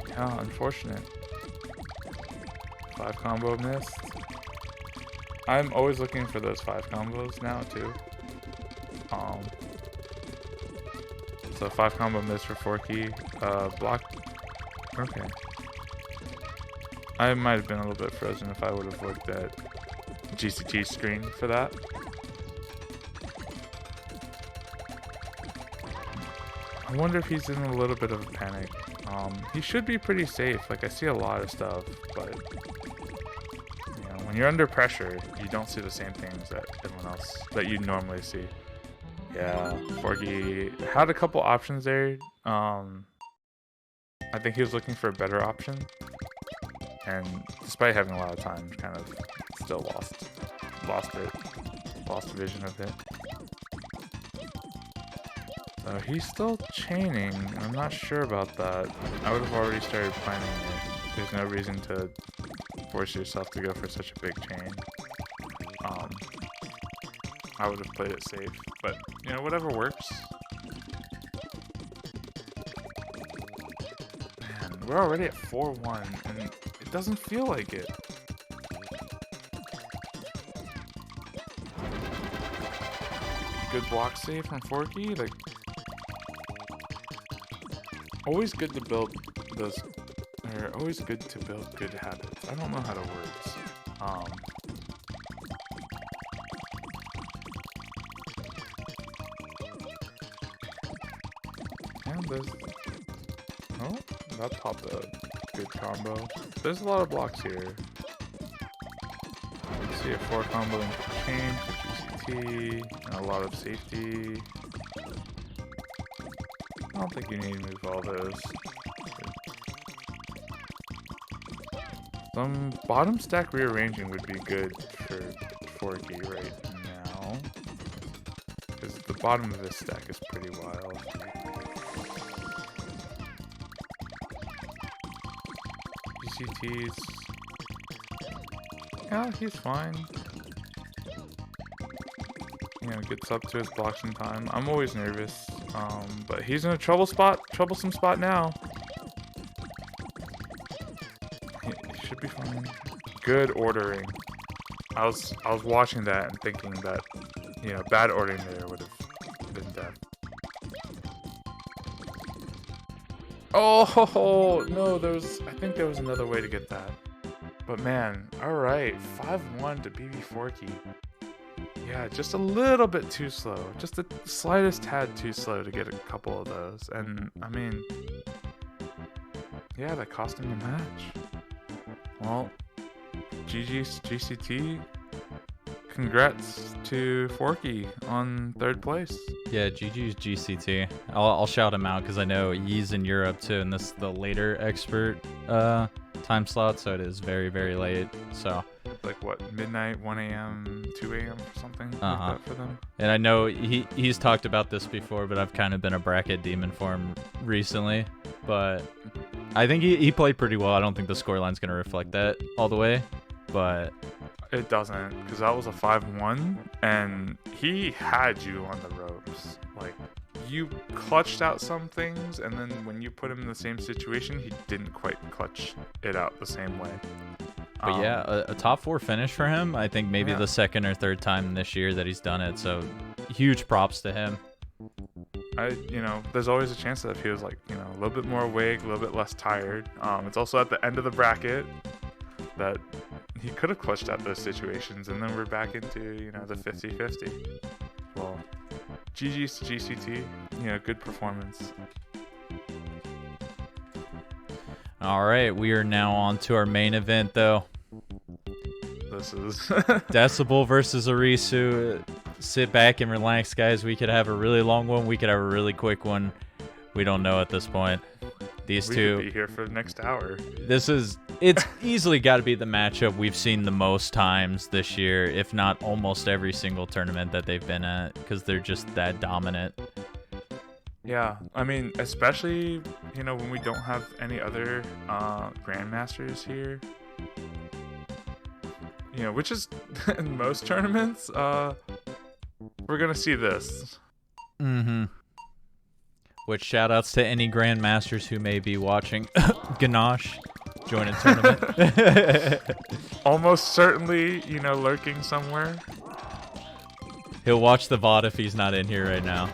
Yeah, unfortunate. 5 combo missed. I'm always looking for those 5 combos now too. So 5 combo missed for Forky. Block. Okay. I might have been a little bit frozen if I would have looked at GCT's screen for that. I wonder if he's in a little bit of a panic. He should be pretty safe. Like, I see a lot of stuff, but you know, when you're under pressure, you don't see the same things that everyone else that you normally see. Yeah, Forky had a couple options there. I think he was looking for a better option, and despite having a lot of time, kind of still lost vision of it. So he's still chaining, and I'm not sure about that. I would have already started planning it. There's no reason to force yourself to go for such a big chain. I would have played it safe, but you know, whatever works. Man, we're already at 4-1, and it doesn't feel like it. Good block save from Forky, like always good to build those, or always good to build good habits. I don't know how to words. And there's, oh, that popped a good combo. There's a lot of blocks here. See a 4 combo into the chain for GCT, and a lot of safety. I don't think you need to move all those. Some bottom stack rearranging would be good for Forky right now, because the bottom of this stack is pretty wild. GCT's, yeah, he's fine. You know, gets up to his blocks in time. I'm always nervous, but he's in a troublesome spot now. He should be fine. Good ordering. I was watching that and thinking that, you know, bad ordering there would have been death. Oh no, I think there was another way to get that. But man, all right, 5-1 to BB Forky. Yeah, just a little bit too slow. Just the slightest tad too slow to get a couple of those. And, I mean, yeah, that cost him the match. Well, GG's GCT. Congrats to Forky on 3rd place. Yeah, GG's GCT. I'll shout him out because I know he's in Europe too, and this is the later expert time slot, so it is very, very late. So like what, midnight, 1 a.m., 2 a.m. or something like that for them. And I know he's talked about this before, but I've kind of been a bracket demon for him recently. But I think he played pretty well. I don't think the scoreline's going to reflect that all the way, but It doesn't, because that was a 5-1, and he had you on the ropes. Like, you clutched out some things, and then when you put him in the same situation, he didn't quite clutch it out the same way. But yeah, a top 4 finish for him. I think maybe the second or third time this year that he's done it. So huge props to him. There's always a chance that if he was like, a little bit more awake, a little bit less tired. It's also at the end of the bracket that he could have clutched out those situations, and then we're back into, the 50-50. Well, GG's to GCT, good performance. All right, we are now on to our main event, though. This is Decibel versus Arisu. Sit back and relax, guys. We could have a really long one. We could have a really quick one. We don't know at this point. These two could be here for the next hour. It's easily got to be the matchup we've seen the most times this year, if not almost every single tournament that they've been at, because they're just that dominant. Yeah, I mean, especially, when we don't have any other grandmasters here. Which is in most tournaments, we're going to see this. Mm-hmm. Which shout-outs to any grandmasters who may be watching Ganache join a tournament. Almost certainly, lurking somewhere. He'll watch the VOD if he's not in here right now.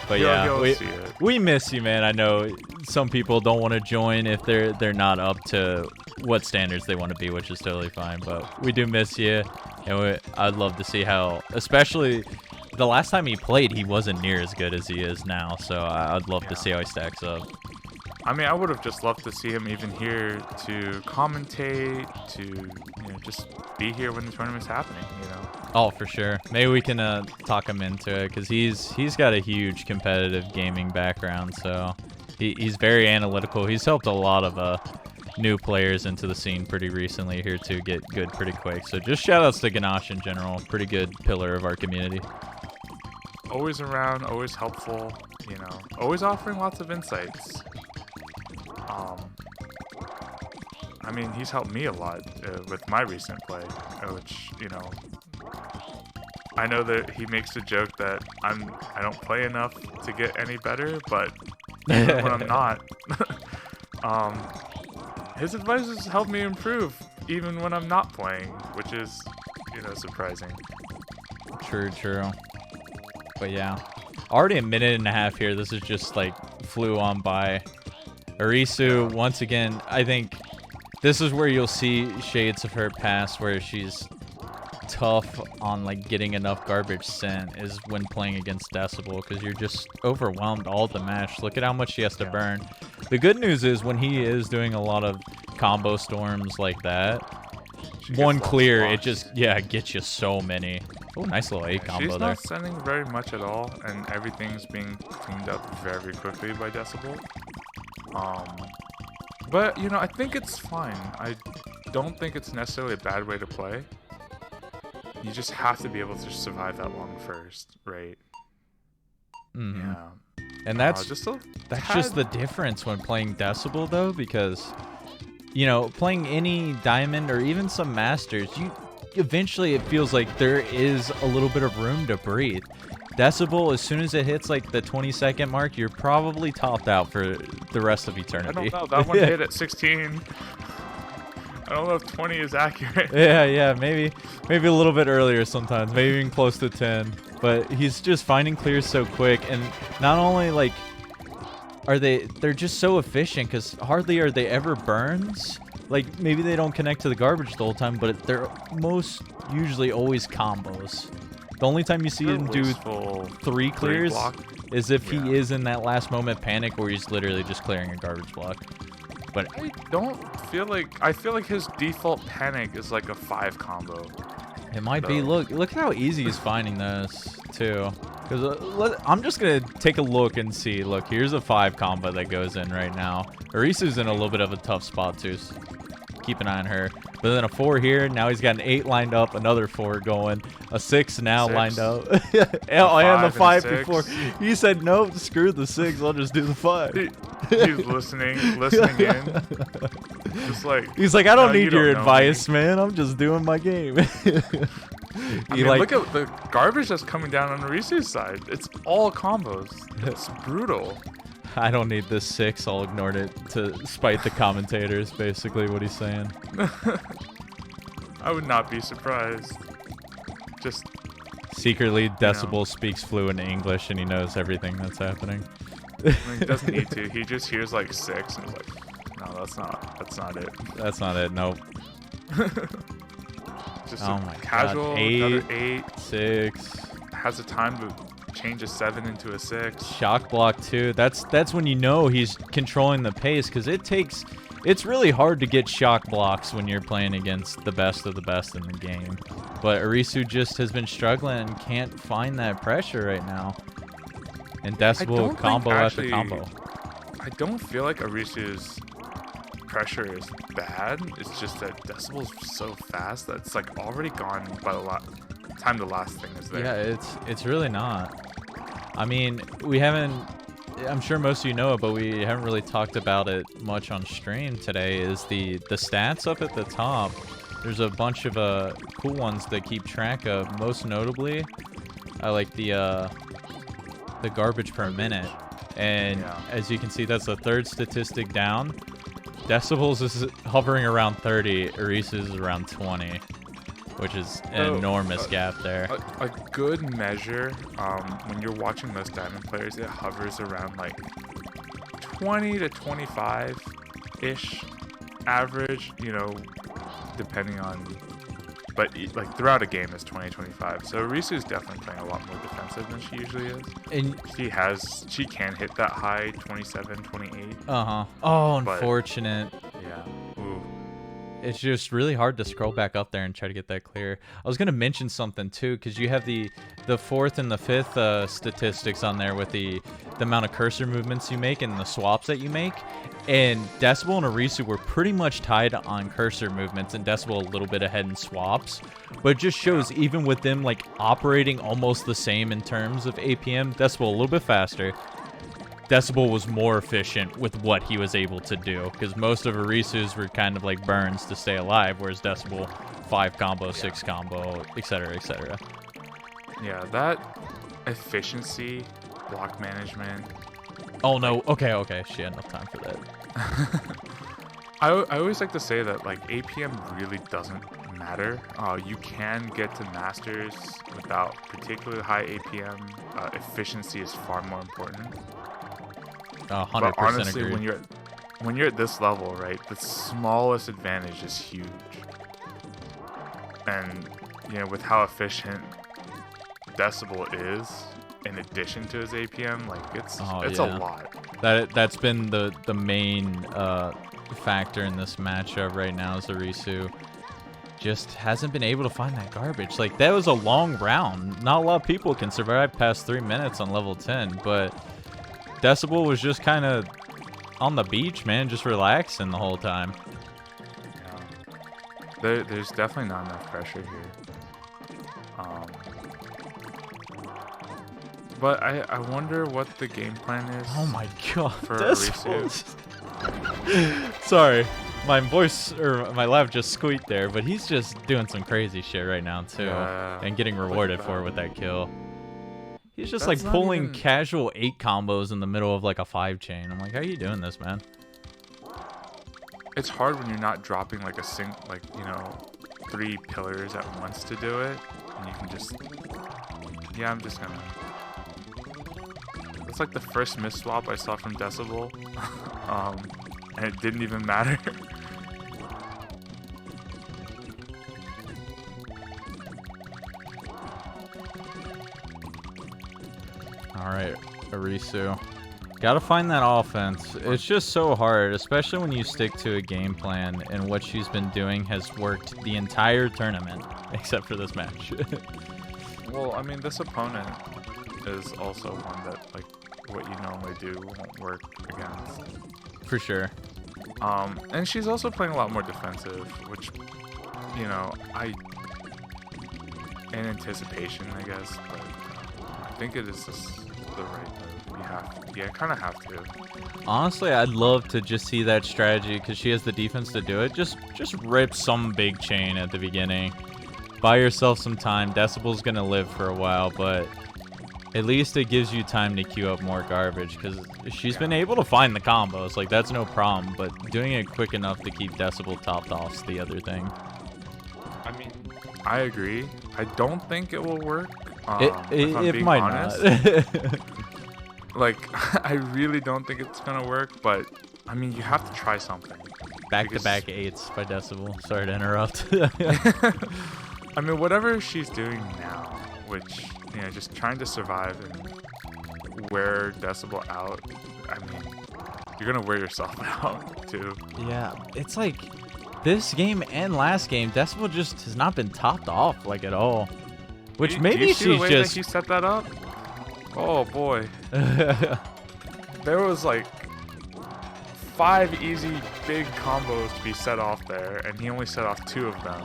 But he'll see it. We miss you, man. I know some people don't want to join if they're not up to what standards they want to be, which is totally fine. But we do miss you, and I'd love to see how, especially the last time he played, he wasn't near as good as he is now. So I'd love to see how he stacks up. I mean, I would have just loved to see him even here to commentate, to just be here when the tournament's happening. Oh, for sure. Maybe we can talk him into it, because he's got a huge competitive gaming background. So he's very analytical. He's helped a lot of new players into the scene pretty recently here to get good pretty quick. So just shout outs to Ganache in general. Pretty good pillar of our community. Always around, always helpful, always offering lots of insights. I mean, he's helped me a lot with my recent play, which, I know that he makes a joke that I don't play enough to get any better, but when I'm not, his advice has helped me improve even when I'm not playing, which is, surprising. True. But yeah, already a minute and a half here. This is just like flew on by. Arisu, once again, I think this is where you'll see shades of her past, where she's tough on like getting enough garbage sent, is when playing against Decibel, because you're just overwhelmed all the match. Look at how much she has to burn. The good news is when he is doing a lot of combo storms like that, one clear, it just gets you so many. Oh, nice little A combo she's there. Not sending very much at all, and everything's being cleaned up very quickly by Decibel. But I think it's fine. I don't think it's necessarily a bad way to play. You just have to be able to survive that long first, right? Mm-hmm. Yeah. And that's just the difference when playing Decibel, though, because playing any diamond or even some masters, eventually it feels like there is a little bit of room to breathe. Decibel, as soon as it hits like the 20-second mark, you're probably topped out for the rest of eternity. I don't know. That one hit at 16. I don't know if 20 is accurate. Yeah, maybe a little bit earlier sometimes, maybe even close to 10. But he's just finding clears so quick, and not only like they're just so efficient, because hardly are they ever burns. Like maybe they don't connect to the garbage the whole time, but they're most usually always combos. The only time you see him do 3 clears is if he is in that last moment panic where he's literally just clearing a garbage block. But I don't feel like... I feel like his default panic is like a 5 combo. It might be. Look at how easy he's finding this, too. Because I'm just going to take a look and see. Look, here's a 5 combo that goes in right now. Arisu's in a little bit of a tough spot, too. So keep an eye on her. But then a 4 here. Now he's got an 8 lined up. Another 4 going. A 6 now lined up. And the 5 before. He said, nope, screw the 6. I'll just do the 5. He's listening in. Just like, he's like, I don't need your advice, man. I'm just doing my game. I mean, look at the garbage that's coming down on Arisu's side. It's all combos. It's brutal. I don't need this 6. I'll ignore it to spite the commentators, basically what he's saying. I would not be surprised. Just secretly, Decibel speaks fluent English and he knows everything that's happening. I mean, he doesn't need to. He just hears like 6 and is like, no, that's not it. That's not it. Nope. Just oh my casual, God. 8, another 8, 6. Has a time to change a 7 into a 6. Shock block too. That's when you know he's controlling the pace, because it's really hard to get shock blocks when you're playing against the best of the best in the game. But Arisu just has been struggling and can't find that pressure right now. And Decibel combo after combo. I don't feel like Arisu's pressure is bad. It's just that Decibel's so fast that it's like already gone by the time the last thing is there. Yeah, it's really not. I mean, we haven't, I'm sure most of you know it, but we haven't really talked about it much on stream today, is the stats up at the top. There's a bunch of cool ones that keep track of. Most notably, I like the garbage per minute. And as you can see, that's the 3rd statistic down. Decibels is hovering around 30, Arisu is around 20. Which is an enormous gap there. A good measure, when you're watching most Diamond players, it hovers around like 20 to 25-ish average, you know, depending on, but like throughout a game is 20, 25. So Arisu is definitely playing a lot more defensive than she usually is. And she can hit that high 27, 28. Oh, unfortunate. Yeah. It's just really hard to scroll back up there and try to get that clear. I was going to mention something too, because you have the 4th and the 5th statistics on there with the amount of cursor movements you make and the swaps that you make. And Decibel and Arisu were pretty much tied on cursor movements, and Decibel a little bit ahead in swaps. But it just shows, even with them like operating almost the same in terms of APM, Decibel a little bit faster. Decibel was more efficient with what he was able to do, because most of Arisu's were kind of like burns to stay alive, whereas Decibel 5 combo, 6 combo, etc., etc. Yeah, that efficiency, block management. Oh no, okay, she had enough time for that. I always like to say that like APM really doesn't matter. You can get to masters without particularly high APM. Efficiency is far more important. 100% but honestly, agree. when you're at this level, right, the smallest advantage is huge. And you know, with how efficient Decibel is, in addition to his APM, like it's a lot. That's been the main factor in this matchup right now. Is Arisu just hasn't been able to find that garbage. Like, that was a long round. Not a lot of people can survive past 3 minutes on level 10, but Decibel was just kind of on the beach, man, just relaxing the whole time. Yeah. There's definitely not enough pressure here. But I wonder what the game plan is. Oh my god, for Arisu. Sorry, my voice or my laugh just squeaked there, but he's just doing some crazy shit right now too, and getting rewarded for it with that kill. He's just like pulling casual 8 combos in the middle of like a 5 chain. I'm like, how are you doing this, man? It's hard when you're not dropping like like, you know, 3 pillars at once to do it, and you can just, yeah, I'm just gonna. It's like the first miss swap I saw from Decibel, and it didn't even matter. All right, Arisu. Gotta find that offense. It's just so hard, especially when you stick to a game plan, and what she's been doing has worked the entire tournament, except for this match. Well, I mean, this opponent is also one that, like, what you normally do won't work against. For sure. And she's also playing a lot more defensive, which you know, in anticipation, I guess, but I think it is just the right move. You kind of have to. Honestly, I'd love to just see that strategy because she has the defense to do it. Just rip some big chain at the beginning. Buy yourself some time. Decibel's gonna live for a while, but at least it gives you time to queue up more garbage because she's been able to find the combos. Like, that's no problem, but doing it quick enough to keep Decibel topped off's the other thing. I mean, I agree. I don't think it will work. It might honest. not. Like, I really don't think it's gonna work, but I mean, you have to try something. Back-to-back 8s by Decibel. Sorry to interrupt. I mean, whatever she's doing now, which, you know, just trying to survive and wear Decibel out, I mean, you're gonna wear yourself out, too. Yeah, it's like this game and last game, Decibel just has not been topped off, like, at all. Which maybe do you see she's the way just... that he set that up? Oh, boy. There was, like, 5 easy big combos to be set off there, and he only set off 2 of them.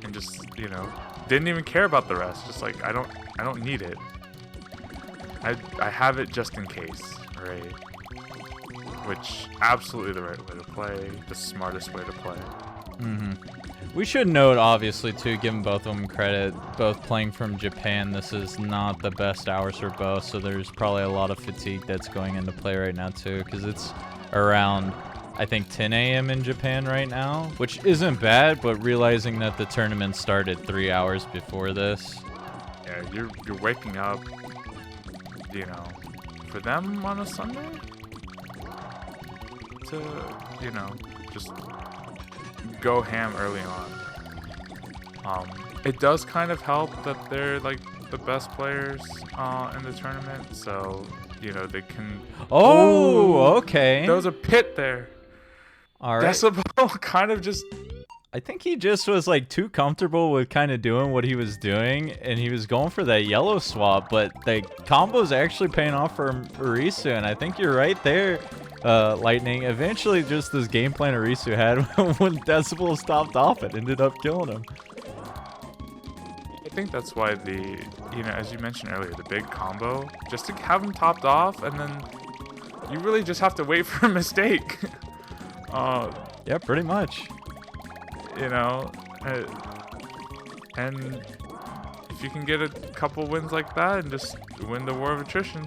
And just, you know, didn't even care about the rest. Just like, I don't need it. I have it just in case, right? Which, absolutely the right way to play, the smartest way to play. We should note, obviously, too, giving both of them credit, both playing from Japan, this is not the best hours for both, so there's probably a lot of fatigue that's going into play right now, too, because it's around, I think, 10 a.m. in Japan right now, which isn't bad, but realizing that the tournament started 3 hours before this. Yeah, you're waking up, you know, for them on a Sunday to, you know, just go ham early on. It does kind of help that they're like the best players in the tournament, so you know they can. Oh, okay. There was a pit there. All right. Decibel kind of just. I think he just was like too comfortable with kind of doing what he was doing, and he was going for that yellow swap, but the combo's actually paying off for Arisu, and I think you're right there, Lightning. Eventually, just this game plan Arisu had when Decibel stopped off, it ended up killing him. I think that's why you know, as you mentioned earlier, the big combo, just to have him topped off, and then you really just have to wait for a mistake. Yeah, pretty much. You know, and if you can get a couple wins like that and just win the war of attrition.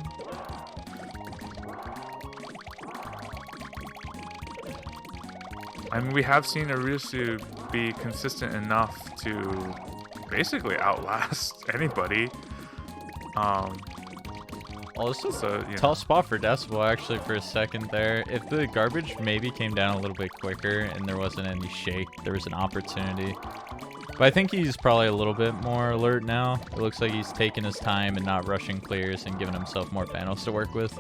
I mean, we have seen Arisu be consistent enough to basically outlast anybody. Well, this was So, a you tough spot for Decibel, actually, for a second there. If the garbage maybe came down a little bit quicker and there wasn't any shake, there was an opportunity. But I think he's probably a little bit more alert now. It looks like he's taking his time and not rushing clears and giving himself more panels to work with.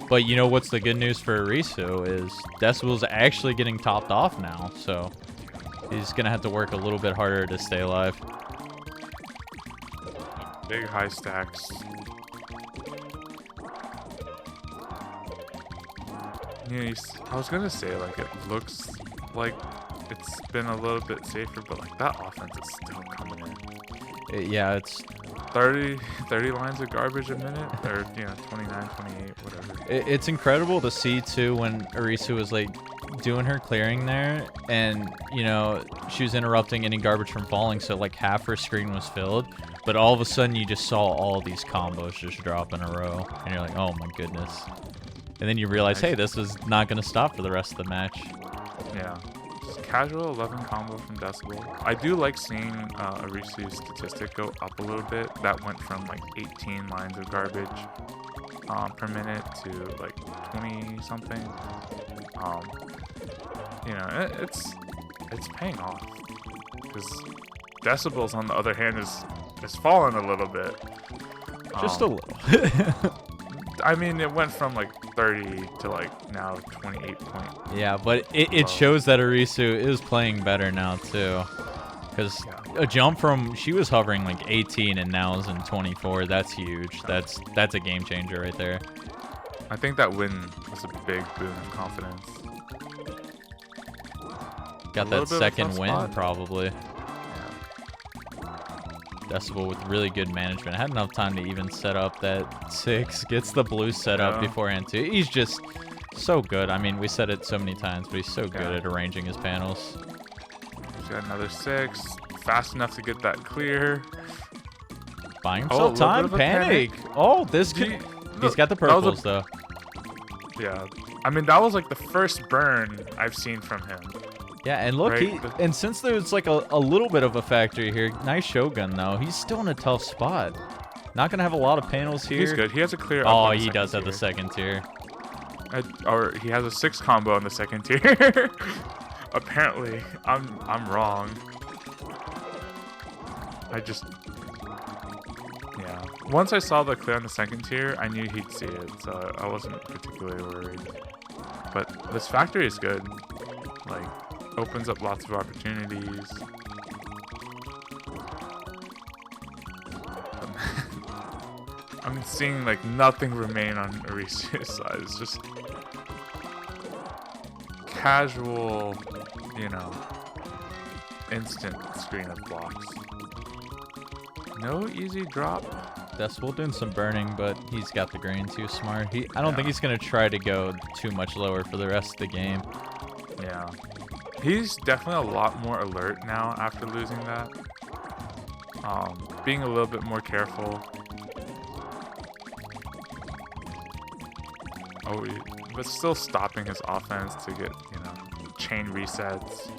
But you know what's the good news for Arisu is Decibel's actually getting topped off now, so he's going to have to work a little bit harder to stay alive. Big high stacks. Yeah, I was gonna say, like, it looks like it's been a little bit safer, but like that offense is still coming in. Yeah, it's 30 lines of garbage a minute, or, you know, 29, 28, whatever. it's incredible to see too when Arisu was like doing her clearing there, and you know she was interrupting any garbage from falling, so like half her screen was filled, but all of a sudden you just saw all these combos just drop in a row, and you're like, oh my goodness. And then you realize, hey, this is not going to stop for the rest of the match. Yeah. Just casual 11 combo from Decibel. I do like seeing Arisu's statistic go up a little bit. That went from like 18 lines of garbage per minute to like 20 something. You know, it's paying off. Because Decibel's, on the other hand, is falling a little bit. Just a little. I mean, it went from like 30 to like now 28 point. Yeah, but it shows that Arisu is playing better now too. Because a jump from, she was hovering like 18 and now is in 24. That's huge. That's a game changer right there. I think that win was a big boon of confidence. Got little that bit of a second tough win, spot. probably. Yeah. Decibel with really good management. Had enough time to even set up that 6. Gets the blue set up Yeah. beforehand, too. He's just so good. I mean, we said it so many times, but he's so good Yeah. at arranging his panels. He's got another 6. Fast enough to get that clear. Buying Oh, a himself little bit time. of a Panic. Oh, this could... He's got the That was a- purples, though. Yeah. I mean, that was like the first burn I've seen from him. Yeah, and look, Right, and since there's like a little bit of a factory here, nice Shogun, though. He's still in a tough spot. Not going to have a lot of panels here. He's good. He has a clear up Oh, on the he second does have the tier. second tier. Or he has a 6 combo on the second tier. Apparently, I'm wrong. Yeah. Once I saw the clear on the second tier, I knew he'd see it, so I wasn't particularly worried. But this factory is good. Like, opens up lots of opportunities. I'm seeing like nothing remain on Arisu's side. It's just casual, you know, instant screen of blocks. No easy drop. Decibel doing some burning, but he's got the green too smart. I don't think he's going to try to go too much lower for the rest of the game. Yeah. He's definitely a lot more alert now after losing that. Being a little bit more careful. Oh, but still stopping his offense to get, you know, chain resets.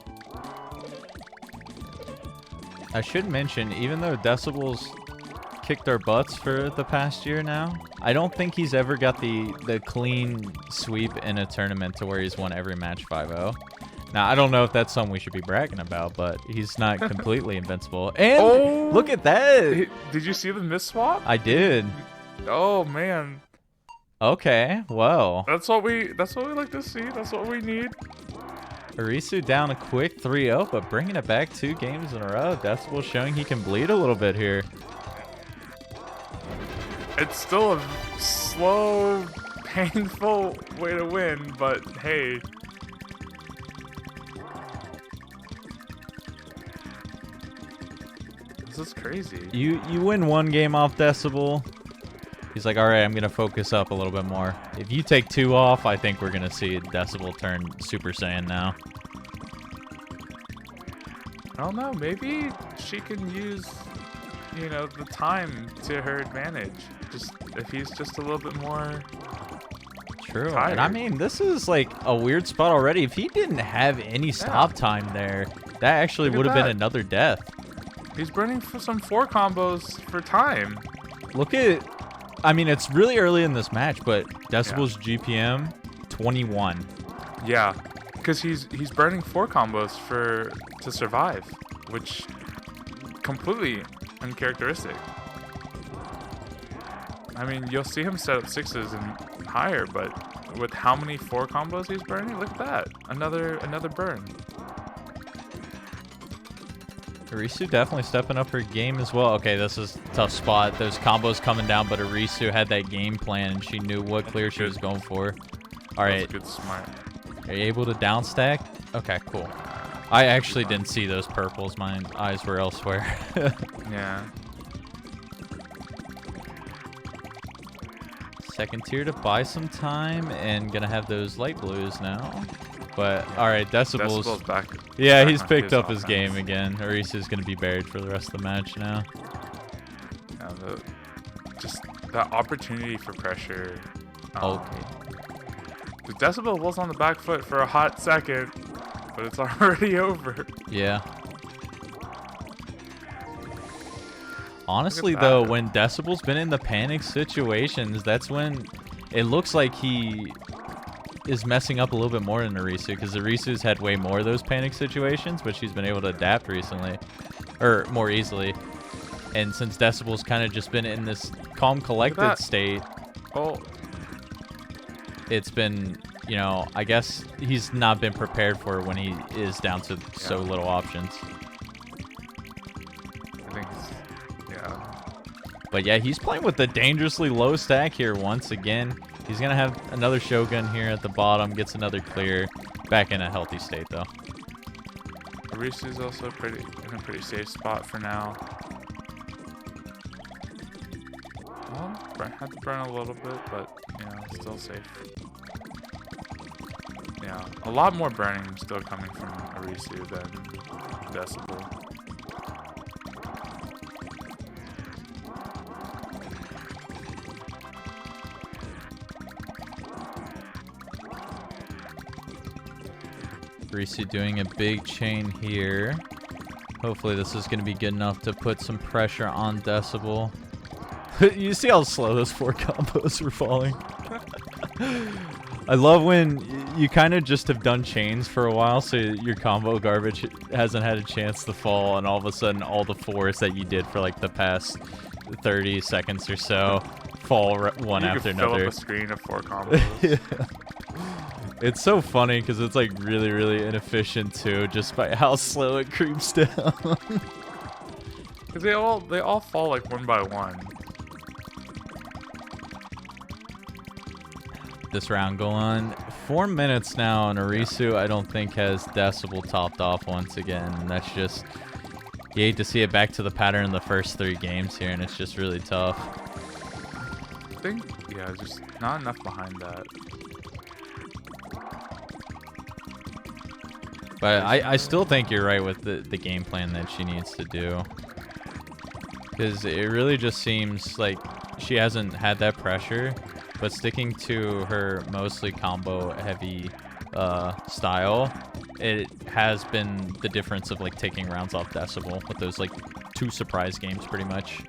I should mention, even though Decibel's kicked our butts for the past year now, I don't think he's ever got the clean sweep in a tournament to where he's won every match 5-0. Now, I don't know if that's something we should be bragging about, but he's not completely invincible. And look at that! Did you see the miss swap? I did. Oh man. Okay, well. That's what we like to see. That's what we need. Arisu down a quick 3-0, but bringing it back 2 games in a row. Decibel showing he can bleed a little bit here. It's still a slow, painful way to win, but hey. This is crazy. You win 1 game off Decibel. He's like, all right, I'm going to focus up a little bit more. If you take 2 off, I think we're going to see Decibel turn Super Saiyan now. I don't know. Maybe she can use, you know, the time to her advantage. Just if he's just a little bit more True. tired. And I mean, this is like a weird spot already. If he didn't have any stop time there, that actually would have been another death. He's burning for some 4 combos for time. Look at... I mean, it's really early in this match, but Decibel's GPM, 21. Yeah, because he's burning 4 combos to survive, which completely uncharacteristic. I mean, you'll see him set up 6s and higher, but with how many 4 combos he's burning, look at that, another burn. Arisu definitely stepping up her game as well. Okay, this is a tough spot. Those combos coming down, but Arisu had that game plan, and she knew what clear she was going for. All right. Good smart. Are you able to down stack? Okay, cool. I actually didn't see those purples. My eyes were elsewhere. Yeah. Second tier to buy some time, and gonna have those light blues now. But all right, Decibel's back. Yeah, back he's on picked up offense. his game again. Arisa's gonna be buried for the rest of the match now. Yeah, just that opportunity for pressure. Okay. The Decibel was on the back foot for a hot second, but it's already over. Yeah. Honestly, that. though, when Decibel's been in the panic situations, that's when it looks like he is messing up a little bit more than Arisu, because Arisu's had way more of those panic situations, but she's been able to adapt recently, or more easily. And since Decibel's kind of just been in this calm, collected state, it's been, you know, I guess he's not been prepared for when he is down to so little options. I think yeah. But yeah, he's playing with the dangerously low stack here once again. He's going to have another Shogun here at the bottom, gets another clear. Back in a healthy state, though. Arisu's also in a pretty safe spot for now. Well, had to burn a little bit, but still safe. Yeah, a lot more burning still coming from Arisu than Decibel. Arisu doing a big chain here. Hopefully this is going to be good enough to put some pressure on Decibel. You see how slow those 4 combos were falling? I love when you kind of just have done chains for a while, so your combo garbage hasn't had a chance to fall, and all of a sudden all the 4s that you did for like the past 30 seconds or so fall one after another. You can fill up a screen of 4 combos. Yeah. It's so funny because it's like really, really inefficient too, just by how slow it creeps down. Because they all fall like one by one. This round going on 4 minutes now, and Arisu I don't think has Decibel topped off once again. And that's just, you hate to see it back to the pattern in the first 3 games here, and it's just really tough. I think, yeah, just not enough behind that. But I still think you're right with the game plan that she needs to do. Because it really just seems like she hasn't had that pressure, but sticking to her mostly combo heavy style, it has been the difference of like taking rounds off Decibel with those like 2 surprise games pretty much.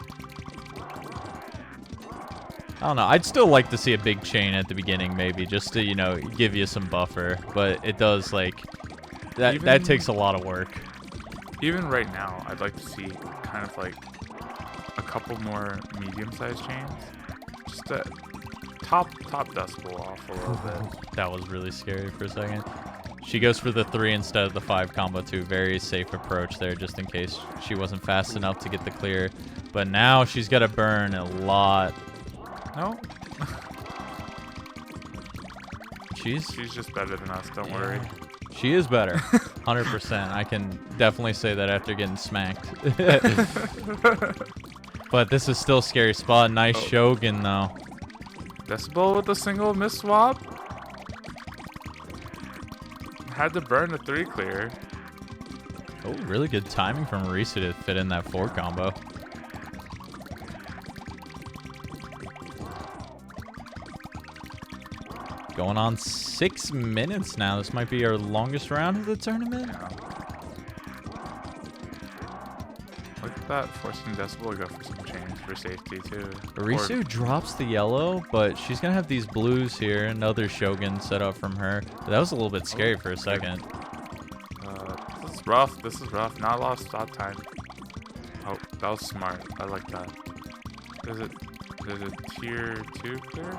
I don't know. I'd still like to see a big chain at the beginning maybe, just to, give you some buffer. But it does like, that takes a lot of work. Even right now, I'd like to see kind of like a couple more medium-sized chains. Just to top Decibel off a little bit. That was really scary for a second. She goes for the 3 instead of the 5 combo too. Very safe approach there, just in case she wasn't fast enough to get the clear. But now she's got to burn a lot. No? She's just better than us, don't worry. She is better. 100%. I can definitely say that after getting smacked. But this is still a scary spot. Nice Shogun though. Decibel with a single miss swap. Had to burn a 3 clear. Oh, really good timing from Arisu to fit in that 4 combo. Going on 6 minutes now. This might be our longest round of the tournament. Yeah. Look at that, forcing Decibel to go for some change for safety too. Arisu drops the yellow, but she's gonna have these blues here. Another Shogun set up from her. But that was a little bit scary for a second. This is rough. This is rough. Not a lot of stop time. Oh, that was smart. I like that. There's a tier 2 clear?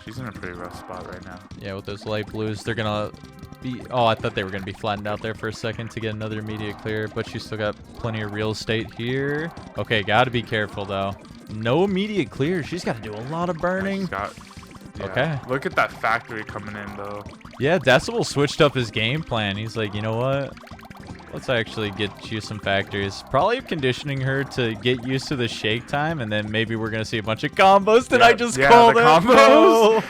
She's in a pretty rough spot right now. Yeah, with those light blues, they're gonna be... Oh, I thought they were gonna be flattened out there for a second to get another immediate clear, but she's still got plenty of real estate here. Okay, gotta be careful though. No immediate clear. She's got to do a lot of burning. Yeah, okay. Look at that factory coming in though. Yeah, Decibel switched up his game plan. He's like, you know what? Let's actually get you some factors. Probably conditioning her to get used to the shake time, and then maybe we're gonna see a bunch of combos. Did I just call the them? combos?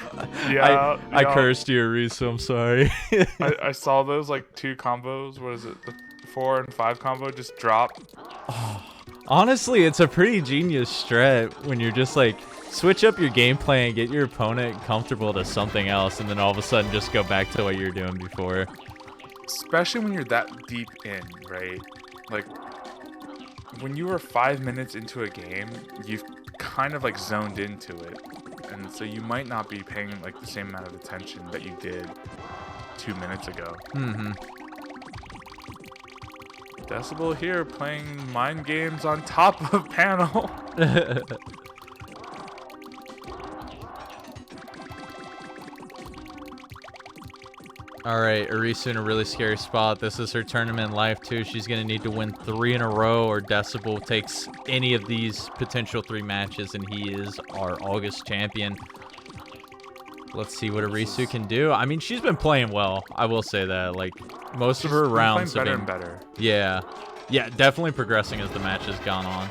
No. I cursed you, Arisu. I'm sorry. I saw those like 2 combos. What is it? The 4 and 5 combo just drop. Honestly, it's a pretty genius strat when you're just like switch up your game plan, get your opponent comfortable to something else, and then all of a sudden just go back to what you were doing before. Especially when you're that deep in, right? Like, when you were 5 minutes into a game, you've kind of like zoned into it. And so you might not be paying like the same amount of attention that you did 2 minutes ago. Mm-hmm. Decibel here playing mind games on top of panel. All right, Arisu in a really scary spot. This is her tournament life too. She's gonna need to win 3 in a row, or Decibel takes any of these potential 3 matches, and he is our August champion. Let's see what Arisu can do. I mean, she's been playing well. I will say that. Like, most of her rounds have been been better and better. Yeah. Yeah, definitely progressing as the match has gone on.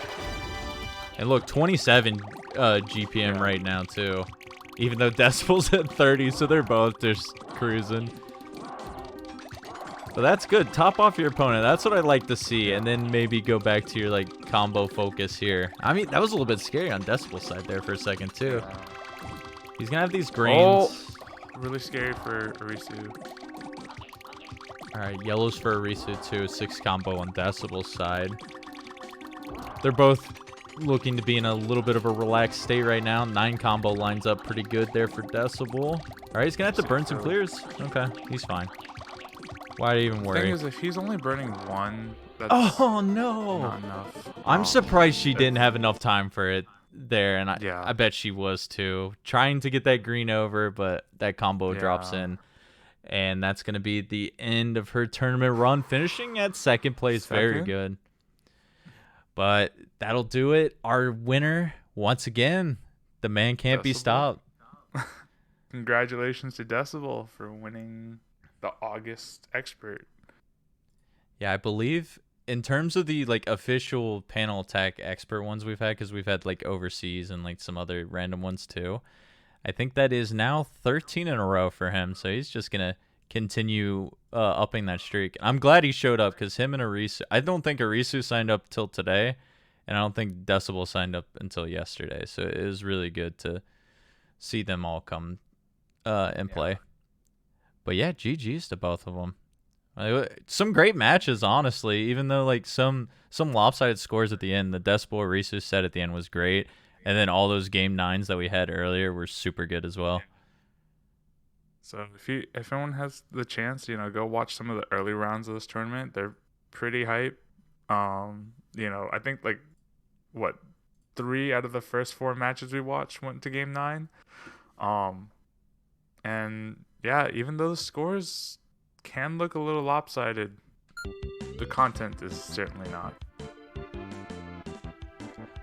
And look, 27 GPM right now, too. Even though Decibel's at 30, so they're both just cruising. But that's good. Top off your opponent. That's what I like to see. And then maybe go back to your, like, combo focus here. I mean, that was a little bit scary on Decibel's side there for a second, too. He's going to have these greens. Oh, really scary for Arisu. All right, yellows for Arisu, too. 6 combo on Decibel's side. They're both looking to be in a little bit of a relaxed state right now. 9 combo lines up pretty good there for Decibel. All right, he's going to have to burn some clears. Okay, he's fine. Why even worry? The thing is, if he's only burning 1, that's oh, no. not enough. I'm surprised she didn't have enough time for it there, and I bet she was, too. Trying to get that green over, but that combo drops in. And that's going to be the end of her tournament run, finishing at 2nd place. Very good. But that'll do it. Our winner, once again, the man can't be stopped. Congratulations to Decibel for winning the August Expert. Yeah, I believe in terms of the like official panel attack expert ones we've had, because we've had like overseas and like some other random ones too. I think that is now 13 in a row for him, so he's just gonna continue upping that streak. I'm glad he showed up because him and Arisu. I don't think Arisu signed up till today, and I don't think Decibel signed up until yesterday. So it is really good to see them all come and play. But yeah, GG's to both of them. Some great matches, honestly. Even though like some lopsided scores at the end, the Decibel Arisu set at the end was great, and then all those game 9s that we had earlier were super good as well. So if anyone has the chance, go watch some of the early rounds of this tournament. They're pretty hype. I think 3 out of the first 4 matches we watched went to game 9. And yeah, even though the scores can look a little lopsided, the content is certainly not.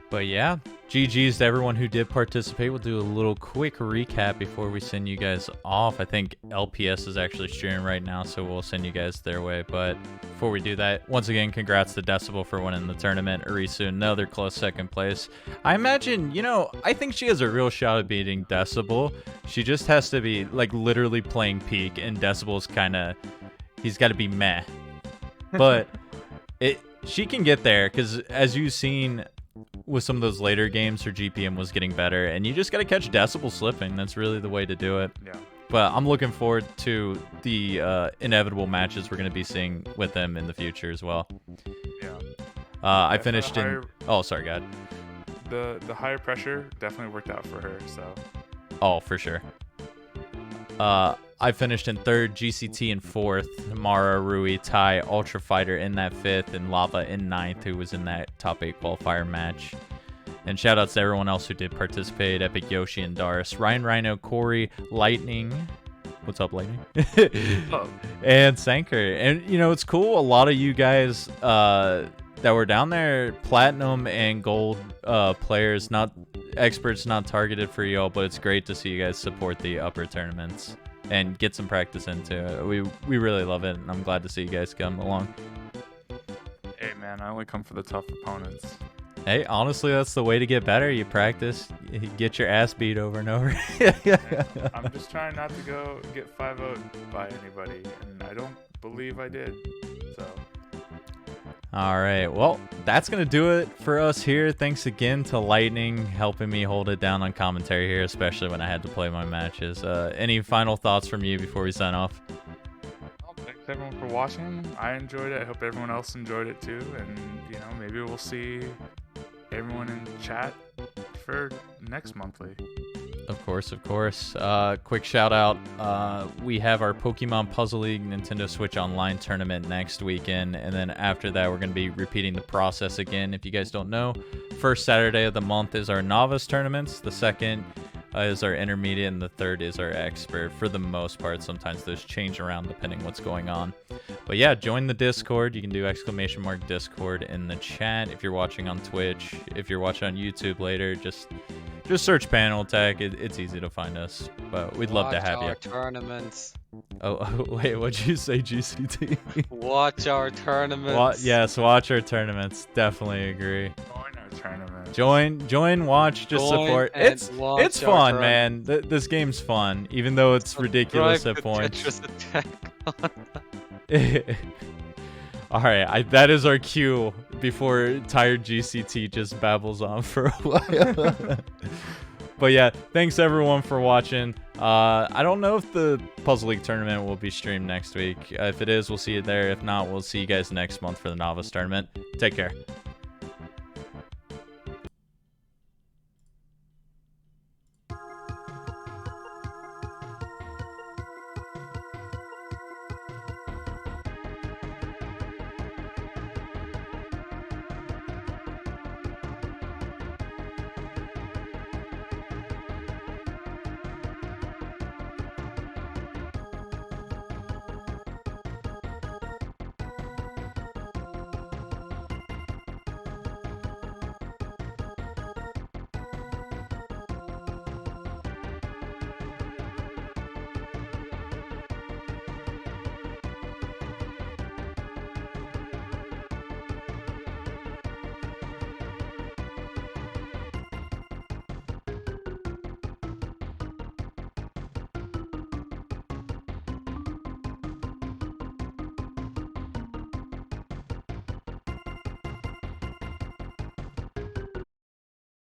But yeah, GG's to everyone who did participate. We'll do a little quick recap before we send you guys off. I think LPS is actually streaming right now, so we'll send you guys their way. But before we do that, once again, congrats to Decibel for winning the tournament. Arisu, another close 2nd place. I imagine, I think she has a real shot at beating Decibel. She just has to be, like, literally playing peak, and Decibel's kind of, he's got to be meh. But she can get there, because as you've seen with some of those later games, her GPM was getting better, and you just got to catch Decibel slipping. That's really the way to do it. Yeah. But I'm looking forward to the inevitable matches we're going to be seeing with them in the future as well. Yeah. I finished in... Oh, sorry, God. The higher pressure definitely worked out for her, so... Oh, for sure. I finished in 3rd, GCT in 4th, Mara, Rui, Tai, Ultra Fighter in that 5th, and Lava in 9th, who was in that top 8 qualifier match. And shout outs to everyone else who did participate: Epic, Yoshi, and Dars, Ryan, Rhino, Corey, Lightning. What's up, Lightning? And Sanker. And, it's cool. A lot of you guys that were down there, platinum and gold players, not experts, not targeted for y'all, but it's great to see you guys support the upper tournaments and get some practice into it. We really love it, and I'm glad to see you guys come along. Hey, man, I only come for the tough opponents. Hey, honestly, that's the way to get better. You practice, you get your ass beat over and over. I'm just trying not to go get 5-0'd by anybody, and I don't believe I did, so... All right, well, that's going to do it for us here. Thanks again to Lightning helping me hold it down on commentary here, especially when I had to play my matches. Any final thoughts from you before we sign off? Well, thanks everyone for watching. I enjoyed it. I hope everyone else enjoyed it too. And, maybe we'll see everyone in chat for next monthly. Of course. Quick shout out. We have our Pokemon Puzzle League Nintendo Switch Online tournament next weekend. And then after that, we're going to be repeating the process again. If you guys don't know, first Saturday of the month is our novice tournaments. The second is our intermediate, and the third is our expert. For the most part, sometimes those change around depending what's going on. But yeah, join the Discord. You can do !Discord in the chat if you're watching on Twitch. If you're watching on YouTube later, just search Panel Tech. It's easy to find us. But we'd love to have you. Watch our tournaments. Oh, wait, what'd you say, GCT? Watch our tournaments. Yes, watch our tournaments. Definitely agree. Join our tournament. Join, watch, just Join support. and It's watch fun, our man. This game's fun, even though it's ridiculous at Subscribe to points. Tetris Attack. All right, that is our cue before tired GCT just babbles on for a while. But yeah, thanks everyone for watching. I don't know if the Puzzle League tournament will be streamed next week. If it is, we'll see you there. If not, we'll see you guys next month for the Novice tournament. Take care.